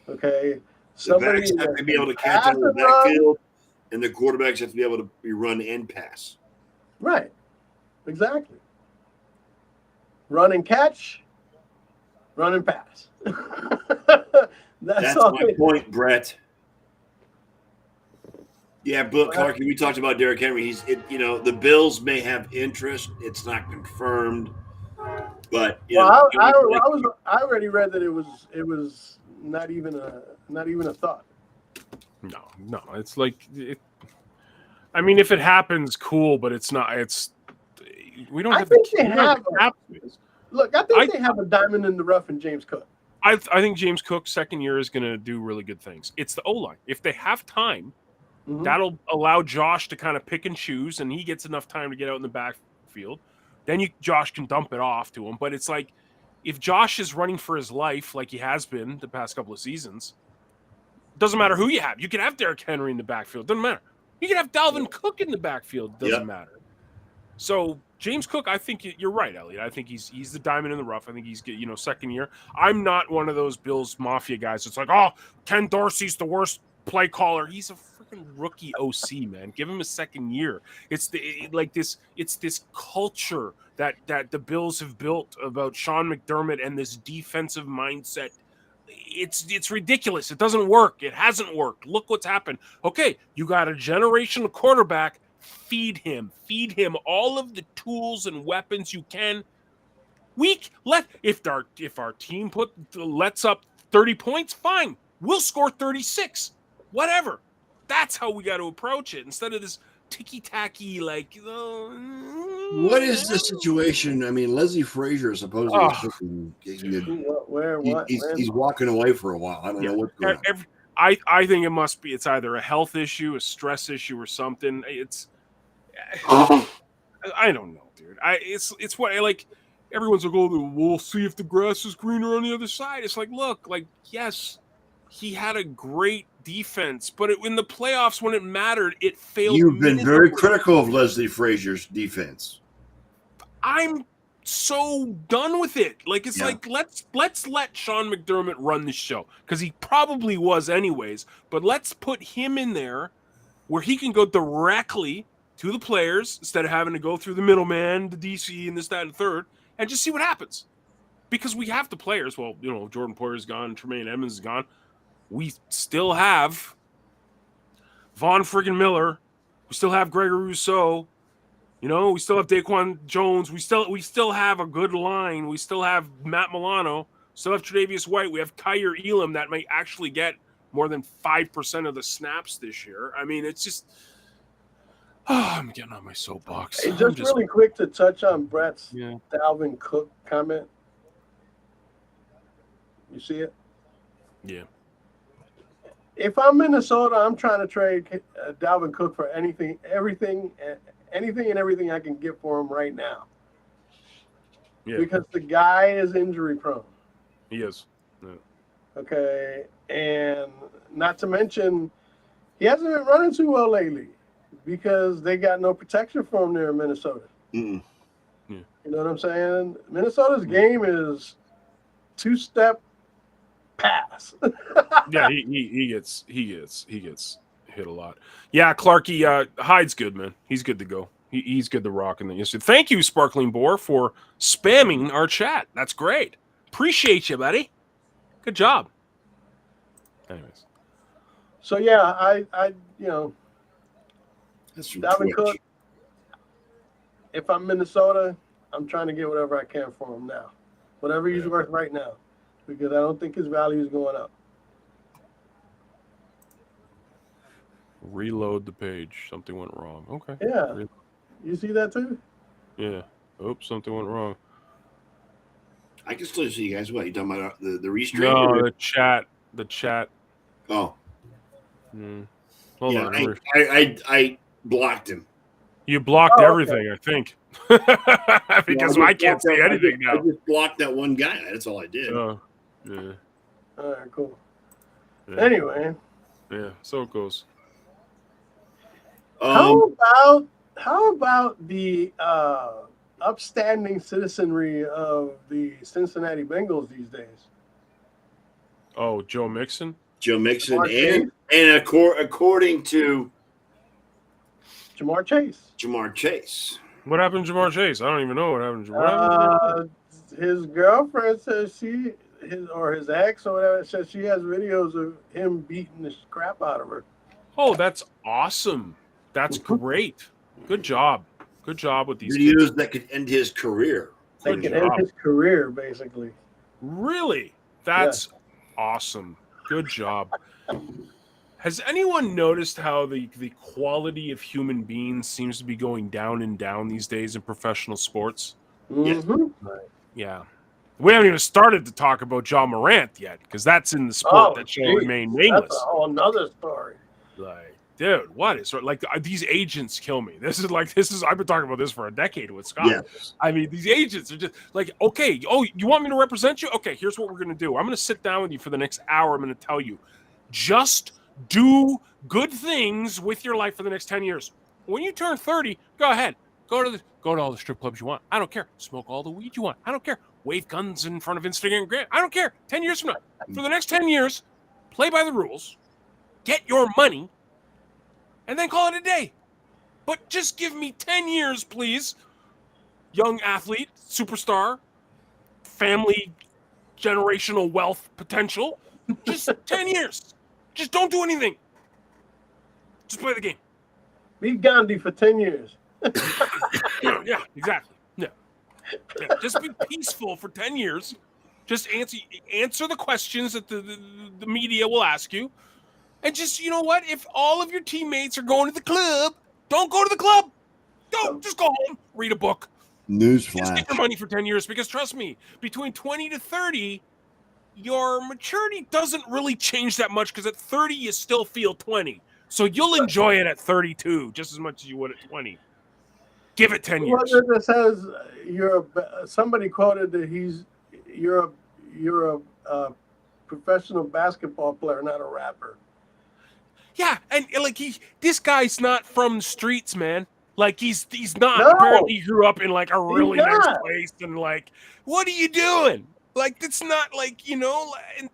Okay. The backs have to be able to catch out of the backfield, and the quarterbacks have to be able to be run and pass. Right. Exactly. Run and catch, run and pass. That's all my point, Brett. Yeah, but Clark, we talked about Derrick Henry. The Bills may have interest. It's not confirmed, but I already read that it was not even a thought. No, it's like I mean, if it happens, cool, but it's not. We don't. I think they have. Look, I think they have a diamond in the rough in James Cook. I think James Cook's second year is going to do really good things. It's the O-line. If they have time, that'll allow Josh to kind of pick and choose, and he gets enough time to get out in the backfield. Then Josh can dump it off to him. But it's like, if Josh is running for his life like he has been the past couple of seasons, doesn't matter who you have. You can have Derrick Henry in the backfield. Doesn't matter. You can have Dalvin Cook in the backfield. Doesn't matter. So James Cook, I think you're right, Eliot. I think he's the diamond in the rough. I think he's second year. I'm not one of those Bills Mafia guys. It's like, oh, Ken Dorsey's the worst play caller. He's a freaking rookie OC, man. Give him a second year. It's this culture that the Bills have built about Sean McDermott and this defensive mindset. It's ridiculous. It doesn't work. It hasn't worked. Look what's happened. Okay, you got a generational quarterback. Feed him all of the tools and weapons you can. If our team lets up 30 points, fine. We'll score 36. Whatever. That's how we got to approach it instead of this ticky-tacky like. What is the situation? I mean, Leslie Frazier supposedly he's walking away for a while. I don't know what's going on. I think it's either a health issue, a stress issue, or something. I don't know, dude. It's what like everyone's like, oh, we'll see if the grass is greener on the other side. It's like, look, like yes, he had a great defense, but in the playoffs when it mattered, it failed. You've been very critical of Leslie Frazier's defense. I'm so done with it. Like it's like let's let Sean McDermott run the show because he probably was anyways. But let's put him in there where he can go directly to the players instead of having to go through the middleman, the DC, and this, that, and third, and just see what happens. Because we have the players. Well, Jordan Poyer's gone, Tremaine Edmonds is gone. We still have Von friggin' Miller. We still have Gregory Rousseau. We still have Daquan Jones. We still have a good line. We still have Matt Milano. Still have Tre'Davious White. We have Kyer Elam that might actually get more than 5% of the snaps this year. I mean, it's just I'm getting on my soapbox. Hey, just really quick to touch on Brett's Dalvin Cook comment. You see it? Yeah. If I'm Minnesota, I'm trying to trade Dalvin Cook for anything and everything I can get for him right now. Yeah. Because the guy is injury prone. He is. Yeah. Okay. And not to mention, he hasn't been running too well lately because they got no protection for him there in Minnesota. Mm-mm. Yeah. You know what I'm saying? Minnesota's game is two-step pass. Yeah, he gets hit a lot. Yeah, Clarky, Hyde's good, man. He's good to go. He's good to rock in the yesterday. Thank you, Sparkling Boar, for spamming our chat. That's great. Appreciate you, buddy. Good job. Anyways. So yeah, I That's from Dalvin Twitch. Cook. If I'm Minnesota, I'm trying to get whatever I can for him now, whatever he's worth right now, because I don't think his value is going up. Reload the page. Something went wrong. Okay. Yeah. You see that too? Yeah. Oops, something went wrong. I can still see you guys. What, you talking about the restream? No, the chat. The chat. Oh. Hold Yeah, on. I blocked him. You blocked okay. everything, I think. Because I can't see anything now. I just blocked that one guy. That's all I did. Oh, yeah. All right, cool. Yeah. Anyway, Yeah, so it goes. how about the upstanding citizenry of the Cincinnati Bengals these days? Oh, Joe Mixon? Joe Mixon Jamar and according to Jamar Chase. Jamar Chase. What happened to Jamar Chase? I don't even know what happened to Jamar. His girlfriend says his ex or whatever says she has videos of him beating the crap out of her. Oh, that's awesome. That's great. Good job. Good job with these Videos kids. that could end his career. They can end his career, basically. Really? That's awesome. Good job. Has anyone noticed how the quality of human beings seems to be going down and down these days in professional sports? Mm-hmm. Yeah. We haven't even started to talk about John Morant yet, because that's in the sport that shall remain nameless. That's a whole nother story. Like, dude, what is like these agents kill me. This is I've been talking about this for a decade with Scott. Yes. I mean, these agents are just like, okay, oh, you want me to represent you? Okay, here's what we're gonna do. I'm gonna sit down with you for the next hour. I'm gonna tell you, just do good things with your life for the next 10 years. When you turn 30, go ahead. Go to all the strip clubs you want. I don't care. Smoke all the weed you want. I don't care. Wave guns in front of Instagram Grant. I don't care. 10 years from now. For the next 10 years, play by the rules, get your money, and then call it a day. But just give me 10 years, please. Young athlete, superstar, family, generational wealth potential. Just 10 years. Just don't do anything. Just play the game. Beat Gandhi for 10 years. Yeah, exactly. Yeah. Just be peaceful for 10 years. Just answer the questions that the media will ask you. And just, you know what? If all of your teammates are going to the club, don't go to the club. Don't. Just go home. Read a book. Newsflash. Just get your money for 10 years, because trust me, between 20 to 30, your maturity doesn't really change that much, because at 30, you still feel 20. So you'll enjoy it at 32 just as much as you would at 20. Give it 10 years. Well, it says somebody quoted that you're a professional basketball player, not a rapper. Yeah, and like this guy's not from the streets, man. Like he's not. No. Apparently, he grew up in like a really He's nice not. place, and like, what are you doing? Like, it's not like, you know. And,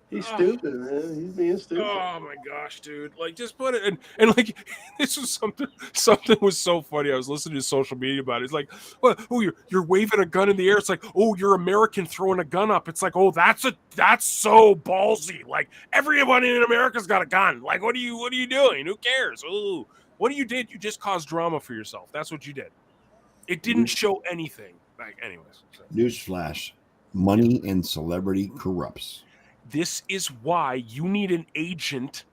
He's stupid, man. He's being stupid. oh my gosh, dude! Like, just put it and like this was something was so funny. I was listening to social media about it. It's like, well, oh, you're waving a gun in the air. It's like, oh, you're American throwing a gun up. It's like, oh, that's so ballsy. Like, everyone in America's got a gun. Like, what are you doing? Who cares? Oh, what you did? You just caused drama for yourself. That's what you did. It didn't show anything. Like, anyways. So. Newsflash: money and celebrity corrupts. This is why you need an agent,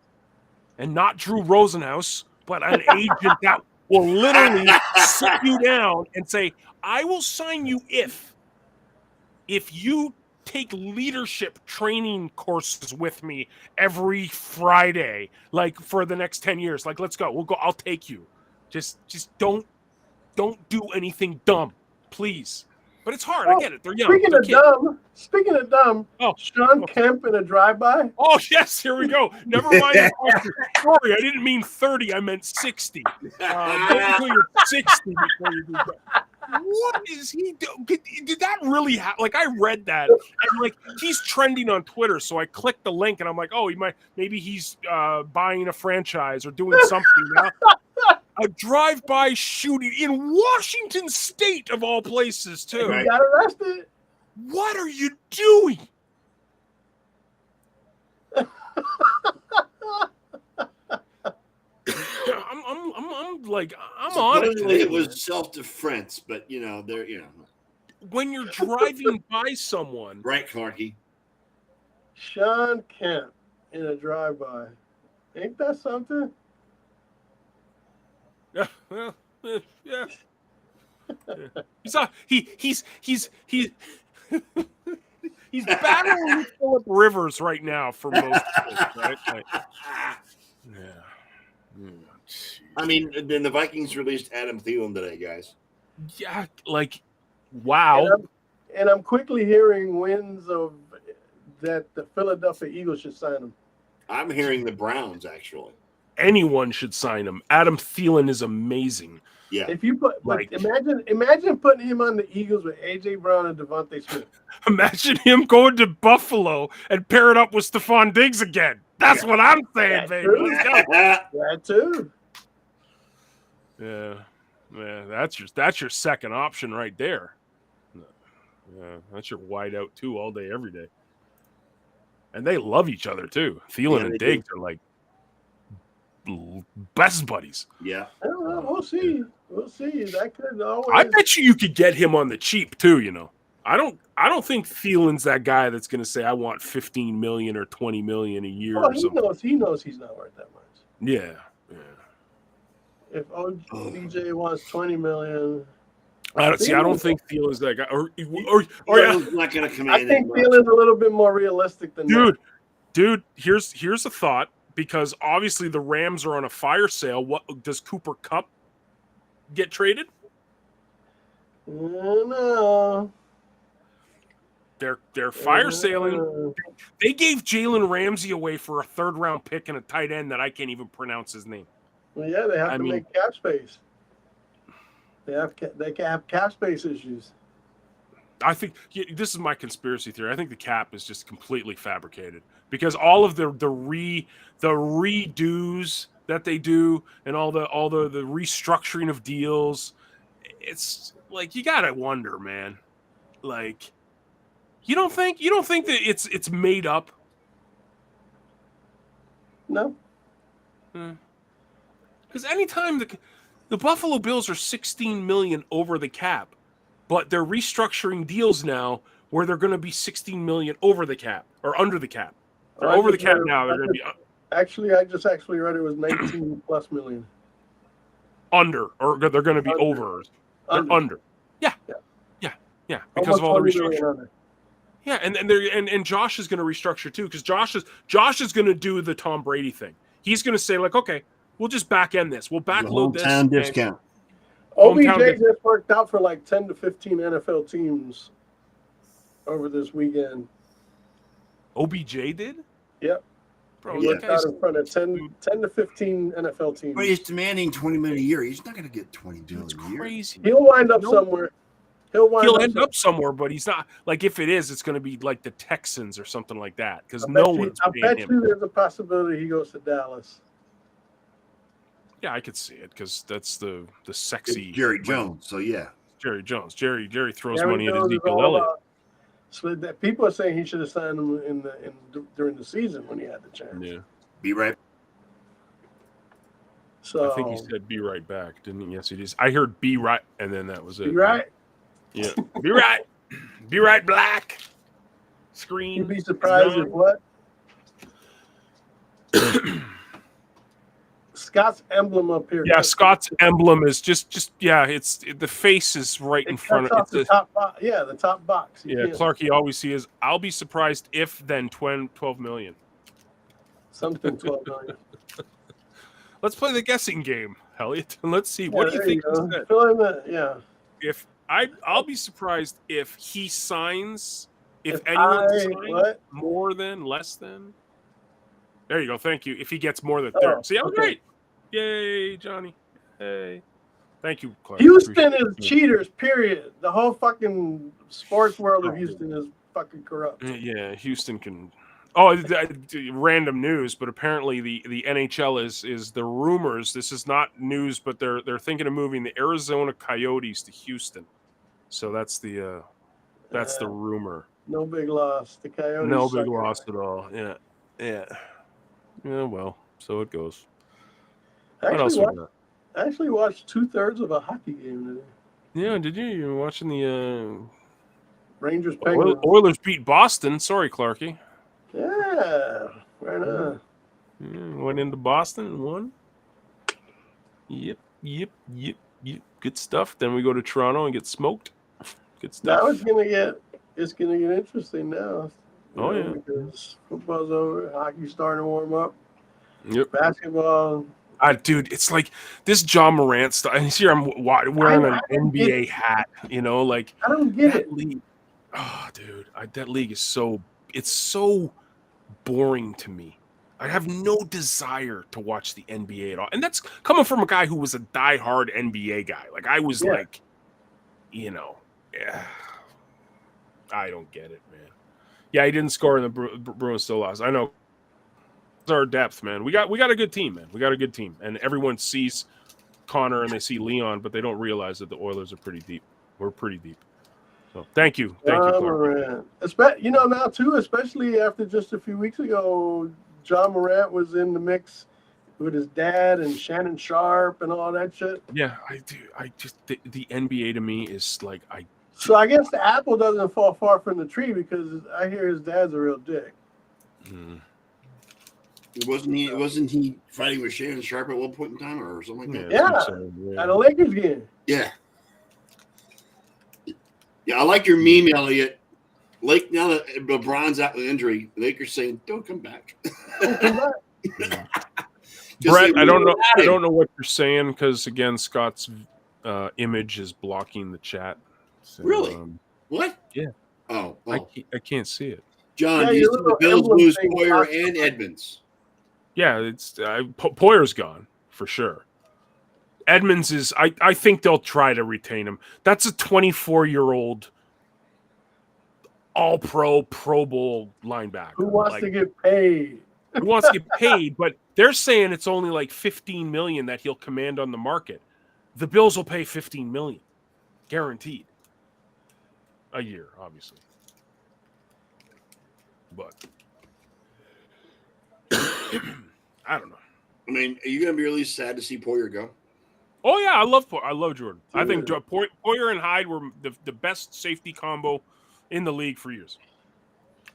and not Drew Rosenhaus, but an agent that will literally sit you down and say, I will sign you if you take leadership training courses with me every Friday, like for the next 10 years. Like, let's go. We'll go. I'll take you. Just don't do anything dumb, please. But it's hard. I get it. They're young. Speaking of dumb, Sean Kemp in a drive-by. Oh, yes. Here we go. Never mind. Sorry, I didn't mean 30. I meant 60. Wait until you're 60 before you do that. What is he doing? Did that really happen? Like, I read that, and like he's trending on Twitter, so I clicked the link, and I'm like, oh, maybe he's buying a franchise or doing something now. A drive-by shooting in Washington State, of all places, too. He got arrested. What are you doing? I'm on it. Supposedly it was self-defense, but When you're driving by someone, right, Clarky? Sean Kemp in a drive-by. Ain't that something? Yeah. He's battling with Phillip Rivers right now for most of it, right? Like, yeah. I mean, then the Vikings released Adam Thielen today, guys. Yeah, like, wow. And I'm quickly hearing winds of that the Philadelphia Eagles should sign him. I'm hearing the Browns, actually. Anyone should sign him. Adam Thielen is amazing. Yeah. If you put, Like, imagine putting him on the Eagles with AJ Brown and Devontae Smith. Imagine him going to Buffalo and pair it up with Stephon Diggs again. That's what I'm saying, baby. Let's go. That too. Yeah, that's your second option right there. Yeah, that's your wide out too, all day, every day. And they love each other too. Thielen and Diggs are like best buddies. Yeah. We'll see. We'll see. That could always. I bet you could get him on the cheap too. I don't think Thielen's that guy that's going to say I want $15 million or $20 million a year. Oh, or something. He knows he's not worth that much. Yeah. If OBJ wants $20 million, I don't think Thielen's that guy. Or Thielen's not going to come in. I think Thielen's a little bit more realistic than that. Dude. Here's a thought, because obviously the Rams are on a fire sale. What does Cooper Kupp get traded? No. They're fire sailing. They gave Jalen Ramsey away for a third-round pick and a tight end that I can't even pronounce his name. Well, yeah, they have to make cap space. They can have cap space issues. I think this is my conspiracy theory. I think the cap is just completely fabricated, because all of the redos that they do and all the restructuring of deals, it's like, you gotta wonder, man. Like, you don't think that it's made up? No. Because anytime the Buffalo Bills are $16 million over the cap, but they're restructuring deals now where they're going to be $16 million over the cap or under the cap. They're over the cap now. They're going to be actually. I just read it was 19 plus million under, or they're going to be over. They're under. Yeah. Because of all the restructuring. Yeah, and Josh is going to restructure too, because Josh is going to do the Tom Brady thing. He's going to say, like, okay, we'll just back end this. We'll backload this. Hometown discount. OBJ just worked out for like 10 to 15 NFL teams over this weekend. OBJ did? Yep. Bro, he worked out in front of 10 to 15 NFL teams. But he's demanding $20 million a year. He's not going to get $20 million a year. Crazy. He'll wind up somewhere. He'll end up somewhere, but he's not. Like, if it is, it's going to be like the Texans or something like that, because no one's paying him. I bet you there's a possibility he goes to Dallas. Yeah, I could see it, because that's the sexy it's Jerry Jones. So yeah, Jerry Jones. Jerry throws money at Ezekiel Elliott. So that people are saying he should have signed him during the season when he had the chance. Yeah, be right. So I think he said "be right back," didn't he? Yes, he did. I heard "be right," and then that was it. Be right. Yeah, be right. Be right, black. Screen. You'd be surprised if what? Scott's emblem up here. Yeah, Scott's emblem is just it's the face is right in front of it. The top box. Yeah, Clarky always sees. I'll be surprised if then 12 million. Something 12 million. Let's play the guessing game, Eliot, and let's see. What do you think? If I'll be surprised if he signs. If anyone signs more than, less than. There you go. Thank you. If he gets more than 30. See, that was great. Yay, Johnny. Hey. Thank you, Clark. Houston is cheaters, period. The whole fucking sports world of Houston is fucking corrupt. Yeah, Houston can. Oh, random news, but apparently the NHL is the rumors. This is not news, but they're thinking of moving the Arizona Coyotes to Houston. So that's the rumor. No big loss. The Coyotes. No big loss at all. Yeah. Well, so it goes. What else we got? I actually watched 2/3 of a hockey game today. Yeah, did you? You were watching the Rangers Penguins. Oilers beat Boston. Sorry, Clarky. Yeah, right on. Went into Boston and won. Yep. Good stuff. Then we go to Toronto and get smoked. Good stuff. Now it's gonna get interesting now. Oh yeah, because football's over, hockey's starting to warm up. Yep. Basketball. Dude, it's like this John Morant stuff. And here I'm wearing an NBA hat. You know, like I don't get it. League. Oh, dude, that league is so boring to me. I have no desire to watch the NBA at all, and that's coming from a guy who was a diehard NBA guy. Like I was like, I don't get it, man. Yeah, he didn't score, and the Bruins still lost. I know. It's our depth, man. We got a good team, man. We got a good team, and everyone sees Connor and they see Leon, but they don't realize that the Oilers are pretty deep. We're pretty deep. So thank you, Clark. Now too, especially after just a few weeks ago, John Morant was in the mix with his dad and Shannon Sharp and all that shit. Yeah, I do. I just the NBA to me is like So I guess the apple doesn't fall far from the tree because I hear his dad's a real dick. Wasn't he fighting with Shannon Sharp at one point in time or something like that? Yeah. At a Lakers game. Yeah. Yeah, I like your meme, Eliot. Like now that LeBron's out with injury, the Lakers saying, "Don't come back." Brett, I don't know what you're saying because again, Scott's image is blocking the chat. So, really? What? Yeah. Oh. I can't see it. John, do you see the Bills lose Poyer and Edmonds? Yeah, it's Poyer's gone for sure. Edmonds is. I think they'll try to retain him. That's a 24-year-old All-Pro, Pro Bowl linebacker who wants to get paid. Who wants to get paid? But they're saying it's only like $15 million that he'll command on the market. The Bills will pay $15 million, guaranteed, a year, obviously. But I don't know. I mean, are you going to be really sad to see Poyer go? Oh yeah, I love Jordan. I think Poyer and Hyde were the best safety combo in the league for years.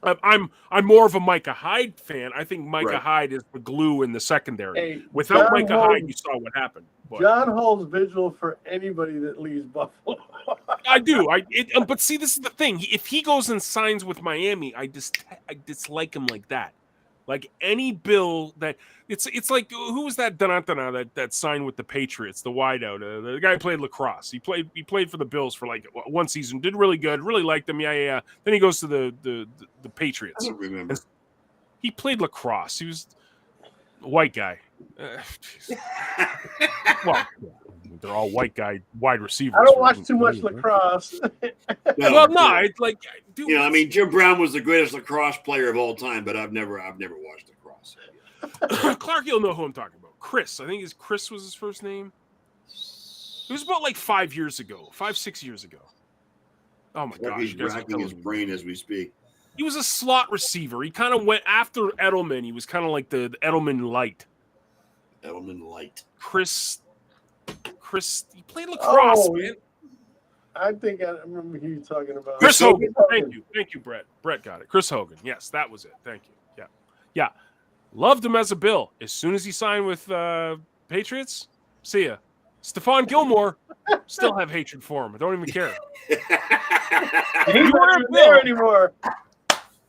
I'm more of a Micah Hyde fan. I think Micah Hyde is the glue in the secondary. Hey, Without Micah Hyde, you saw what happened. But John holds vigil for anybody that leaves Buffalo. I do. But see, this is the thing. If he goes and signs with Miami, I dislike him like that. Like any Bill that it's like who was that that signed with the Patriots, the wideout, the guy who played lacrosse. He played for the Bills for like one season, did really good, really liked him. Yeah. Then he goes to the Patriots. I don't remember. He played lacrosse. He was a white guy. Well, they're all white guy wide receivers. I don't watch too much lacrosse. It's like, dude, I mean, Jim Brown was the greatest lacrosse player of all time, but I've never watched lacrosse. Clark, you'll know who I'm talking about. Chris, I think Chris was his first name. It was about like 6 years ago. Oh my gosh! He's racking his brain as we speak. He was a slot receiver. He kind of went after Edelman. He was kind of like the Edelman light. Chris, he played lacrosse, man. I think I remember who you're talking about. Chris Hogan. Thank you, Brett. Brett got it. Chris Hogan. Yes, that was it. Thank you. Yeah. Loved him as a Bill. As soon as he signed with Patriots, see ya. Stephon Gilmore, still have hatred for him. I don't even care. He's not there anymore.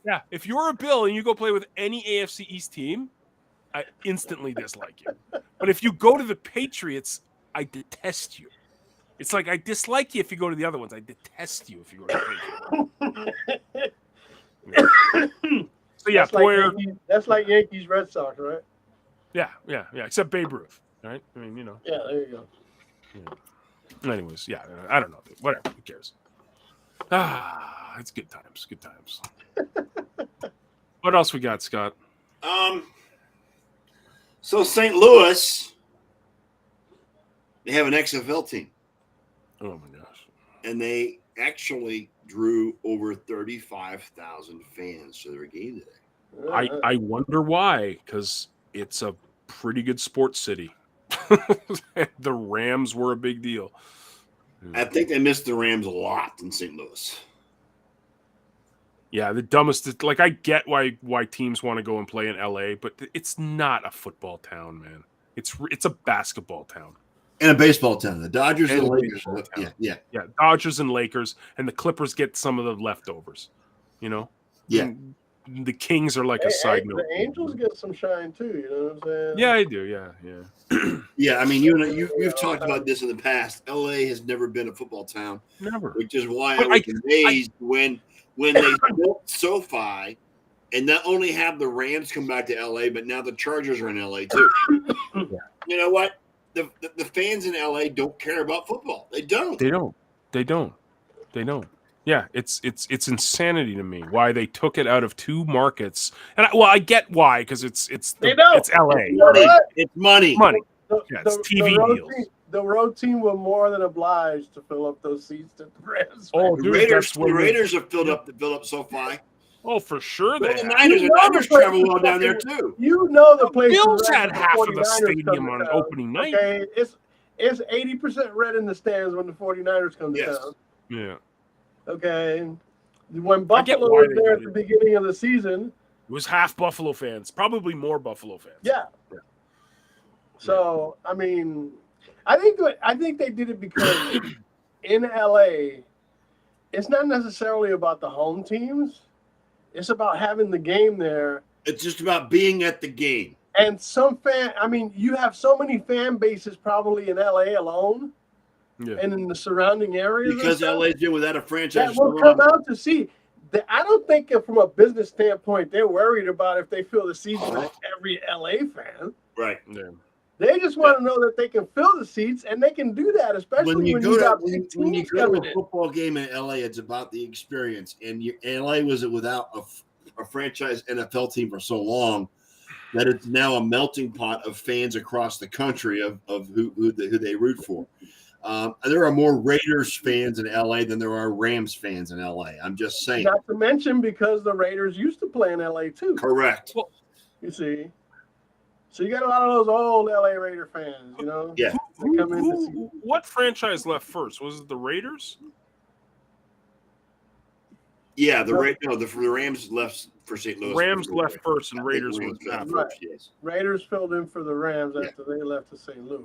Yeah, if you're a Bill and you go play with any AFC East team, I instantly dislike you. But if you go to the Patriots, I detest you. It's like I dislike you if you go to the other ones. I detest you if you go to the Patriots. So yeah, Poyer. That's like Yankees, Red Sox, right? Yeah. Except Babe Ruth, right? I mean, Yeah, there you go. Yeah. Anyways, yeah, I don't know. Dude. Whatever. Who cares? It's good times. Good times. What else we got, Scott? So St. Louis, they have an XFL team. Oh my gosh. And they actually drew over 35,000 fans to their game today. I wonder why, because it's a pretty good sports city. The Rams were a big deal. I think they missed the Rams a lot in St. Louis. Yeah, the dumbest. Like, I get why teams want to go and play in LA, but it's not a football town, man. It's a basketball town. And a baseball town. The Dodgers and the Lakers. Yeah. Dodgers and Lakers, and the Clippers get some of the leftovers. You know. Yeah. And the Kings are like a side note. The Angels get some shine too. You know what I'm saying? Yeah, I do. Yeah. Yeah, I mean, you've talked about this in the past. LA has never been a football town. Never. Which is why I was amazed when they built SoFi and not only have the Rams come back to LA, but now the Chargers are in LA too. Yeah. You know what? The fans in LA don't care about football. They don't. They don't. Yeah, it's insanity to me why they took it out of two markets. And I get why, because it's LA. It's money. It's TV deals. The road team were more than obliged to fill up those seats at the Rams. Oh, dude, the Raiders have filled up SoFi. Oh, for sure they have. The Niners travel well down there too. You know the place. Bills had half of the stadium on opening night. Okay, it's 80% red in the stands when the 49ers come to town. Yeah. Okay. When Buffalo was there at the beginning of the season, it was half Buffalo fans, probably more Buffalo fans. Yeah. So I mean, I think they did it because in LA, it's not necessarily about the home teams. It's about having the game there. It's just about being at the game. And you have so many fan bases probably in LA alone. Yeah. And in the surrounding areas. Because LA's been without a franchise. That will come out to see. I don't think from a business standpoint, they're worried about if they fill the seats with every LA fan. Right. Yeah. They just want to know that they can fill the seats, and they can do that, especially when you go to a football game in LA. It's about the experience, and LA was without a franchise NFL team for so long that it's now a melting pot of fans across the country of who they root for. There are more Raiders fans in LA than there are Rams fans in LA. I'm just saying. Not to mention because the Raiders used to play in LA too. Correct. Well, you see. So you got a lot of those old LA Raider fans, you know? Yeah. What franchise left first? Was it the Raiders? Yeah, the Rams left for St. Louis. Rams left first, and Raiders was after. Right. Yes. Raiders filled in for the Rams after they left to St. Louis.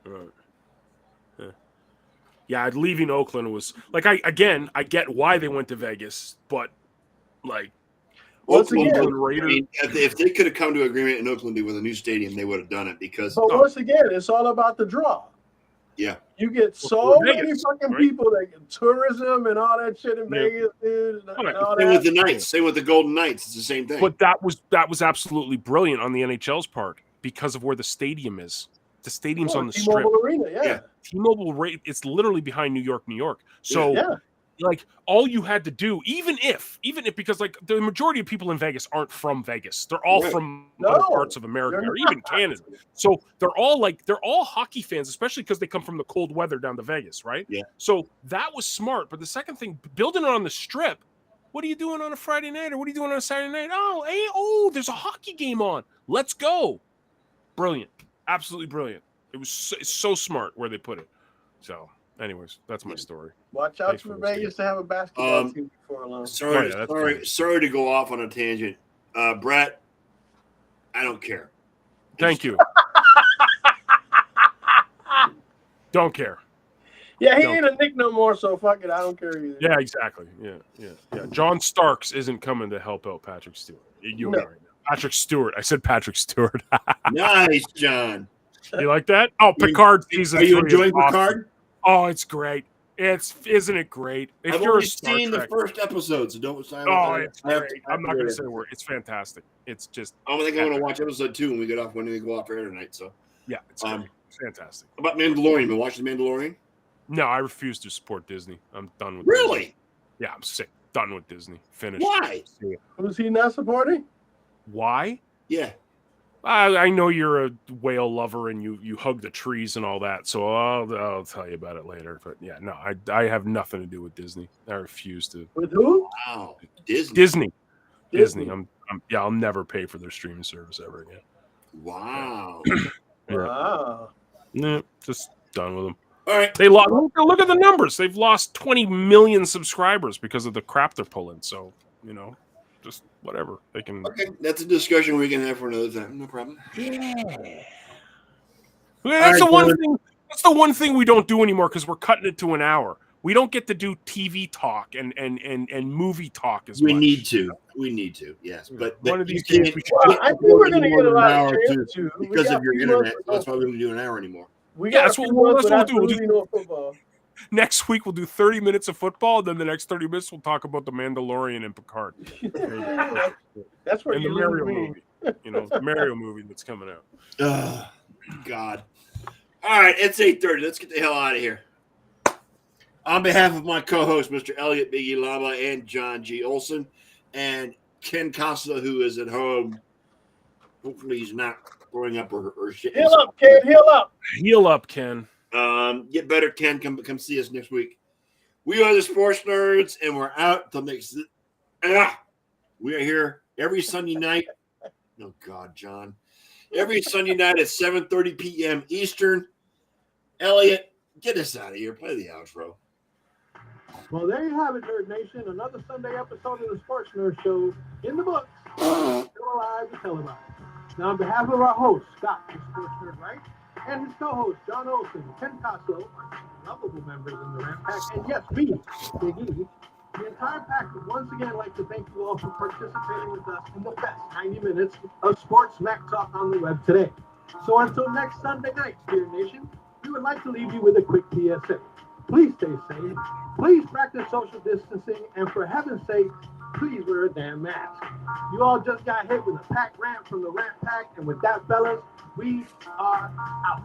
Right. Yeah, leaving Oakland was like I get why they went to Vegas, but like Oakland Raiders. I mean, if they could have come to an agreement in Oakland with a new stadium, they would have done it because. But once again, it's all about the draw. Yeah, you get so many fucking people that get tourism and all that shit in Vegas, dude. Same with the Knights, same with the Golden Knights. It's the same thing. But that was absolutely brilliant on the NHL's part because of where the stadium is. The stadium's on the T-Mobile strip. Arena, yeah. T-Mobile, it's literally behind New York. So, like, all you had to do, even if, because like the majority of people in Vegas aren't from Vegas, they're all from other parts of America or even Canada. So they're all hockey fans, especially because they come from the cold weather down to Vegas, right? Yeah. So that was smart. But the second thing, building it on the strip. What are you doing on a Friday night, or what are you doing on a Saturday night? There's a hockey game on. Let's go. Brilliant. Absolutely brilliant. It was so smart where they put it. So, anyways, that's my story. Watch out for Vegas to have a basketball team before long. Sorry to go off on a tangent. Brett, I don't care. Thank you. Don't care. Yeah, he ain't a Nick no more, so fuck it. I don't care either. Yeah, exactly. Yeah. John Starks isn't coming to help out Patrick Stewart. Patrick Stewart. I said Patrick Stewart. Nice, John. You like that? Oh, Picard season 3. Are you enjoying Picard? Oh, it's great. Isn't it great? I've only seen the first episode, so don't. It's great. I'm not going to say a word. It's fantastic. It's just. I think I'm going to watch episode 2 when we go off air tonight. So yeah, it's great. It's fantastic. How about Mandalorian? Been watching The Mandalorian? No, I refuse to support Disney. I'm done with Really? Disney. Yeah, I'm sick. Done with Disney. Finished. Why? Who's he not supporting? Why? Yeah. I know you're a whale lover and you hug the trees and all that, so I'll tell you about it later. But yeah, no, I have nothing to do with Disney. I refuse to. With who? Wow. Disney. Disney. I'll never pay for their streaming service ever again. Wow. Wow. Nah, just done with them. All right. They lost. Look at the numbers. They've lost 20 million subscribers because of the crap they're pulling. So just whatever they can. Okay, that's a discussion we can have for another time. No problem. That's the one thing. That's the one thing we don't do anymore because we're cutting it to an hour. We don't get to do TV talk and movie talk as much. We need to. Yes, but one of these you days can't- we you Well, can't I think afford we're going to any get a more lot than an of hour chance to. We because got of your a few internet. months- That's why we don't do an hour anymore. We Yeah, got that's a what few we'll months do. without We'll do- really no football. Next week we'll do 30 minutes of football, and then the next 30 minutes we'll talk about the Mandalorian and Picard. That's where And the you Mario lose me. movie. The Mario movie that's coming out. Oh, God. All right, it's 8:30. Let's get the hell out of here. On behalf of my co-host, Mr. Eliot Biggie Lama and John G. Olson, and Ken Costa, who is at home. Hopefully he's not throwing up or shit. Heal up, kid. Heal up. Heal up, Ken. Get better, Ken. Come see us next week. We are the Sports Nerds, and we're out till next. We are here every Sunday night. Oh God, John! Every Sunday night at 7:30 p.m. Eastern. Elliot, get us out of here. Play the outro. Well, there you have it, Nerd Nation. Another Sunday episode of the Sports Nerd Show in the books. Still alive and televised. Now, on behalf of our host, Scott, the Sports Nerd, right? And his co-host, John Olson, Ken Costo, lovable members in the Ram Pack, and yes, me, Big E, the entire pack would once again like to thank you all for participating with us in the best 90 minutes of sports smack talk on the web today. So until next Sunday night, Spirit Nation, we would like to leave you with a quick PSA. Please stay safe, please practice social distancing, and for heaven's sake, please wear a damn mask. You all just got hit with a pack rant from the Rant Pack, and with that, fellas, we are out.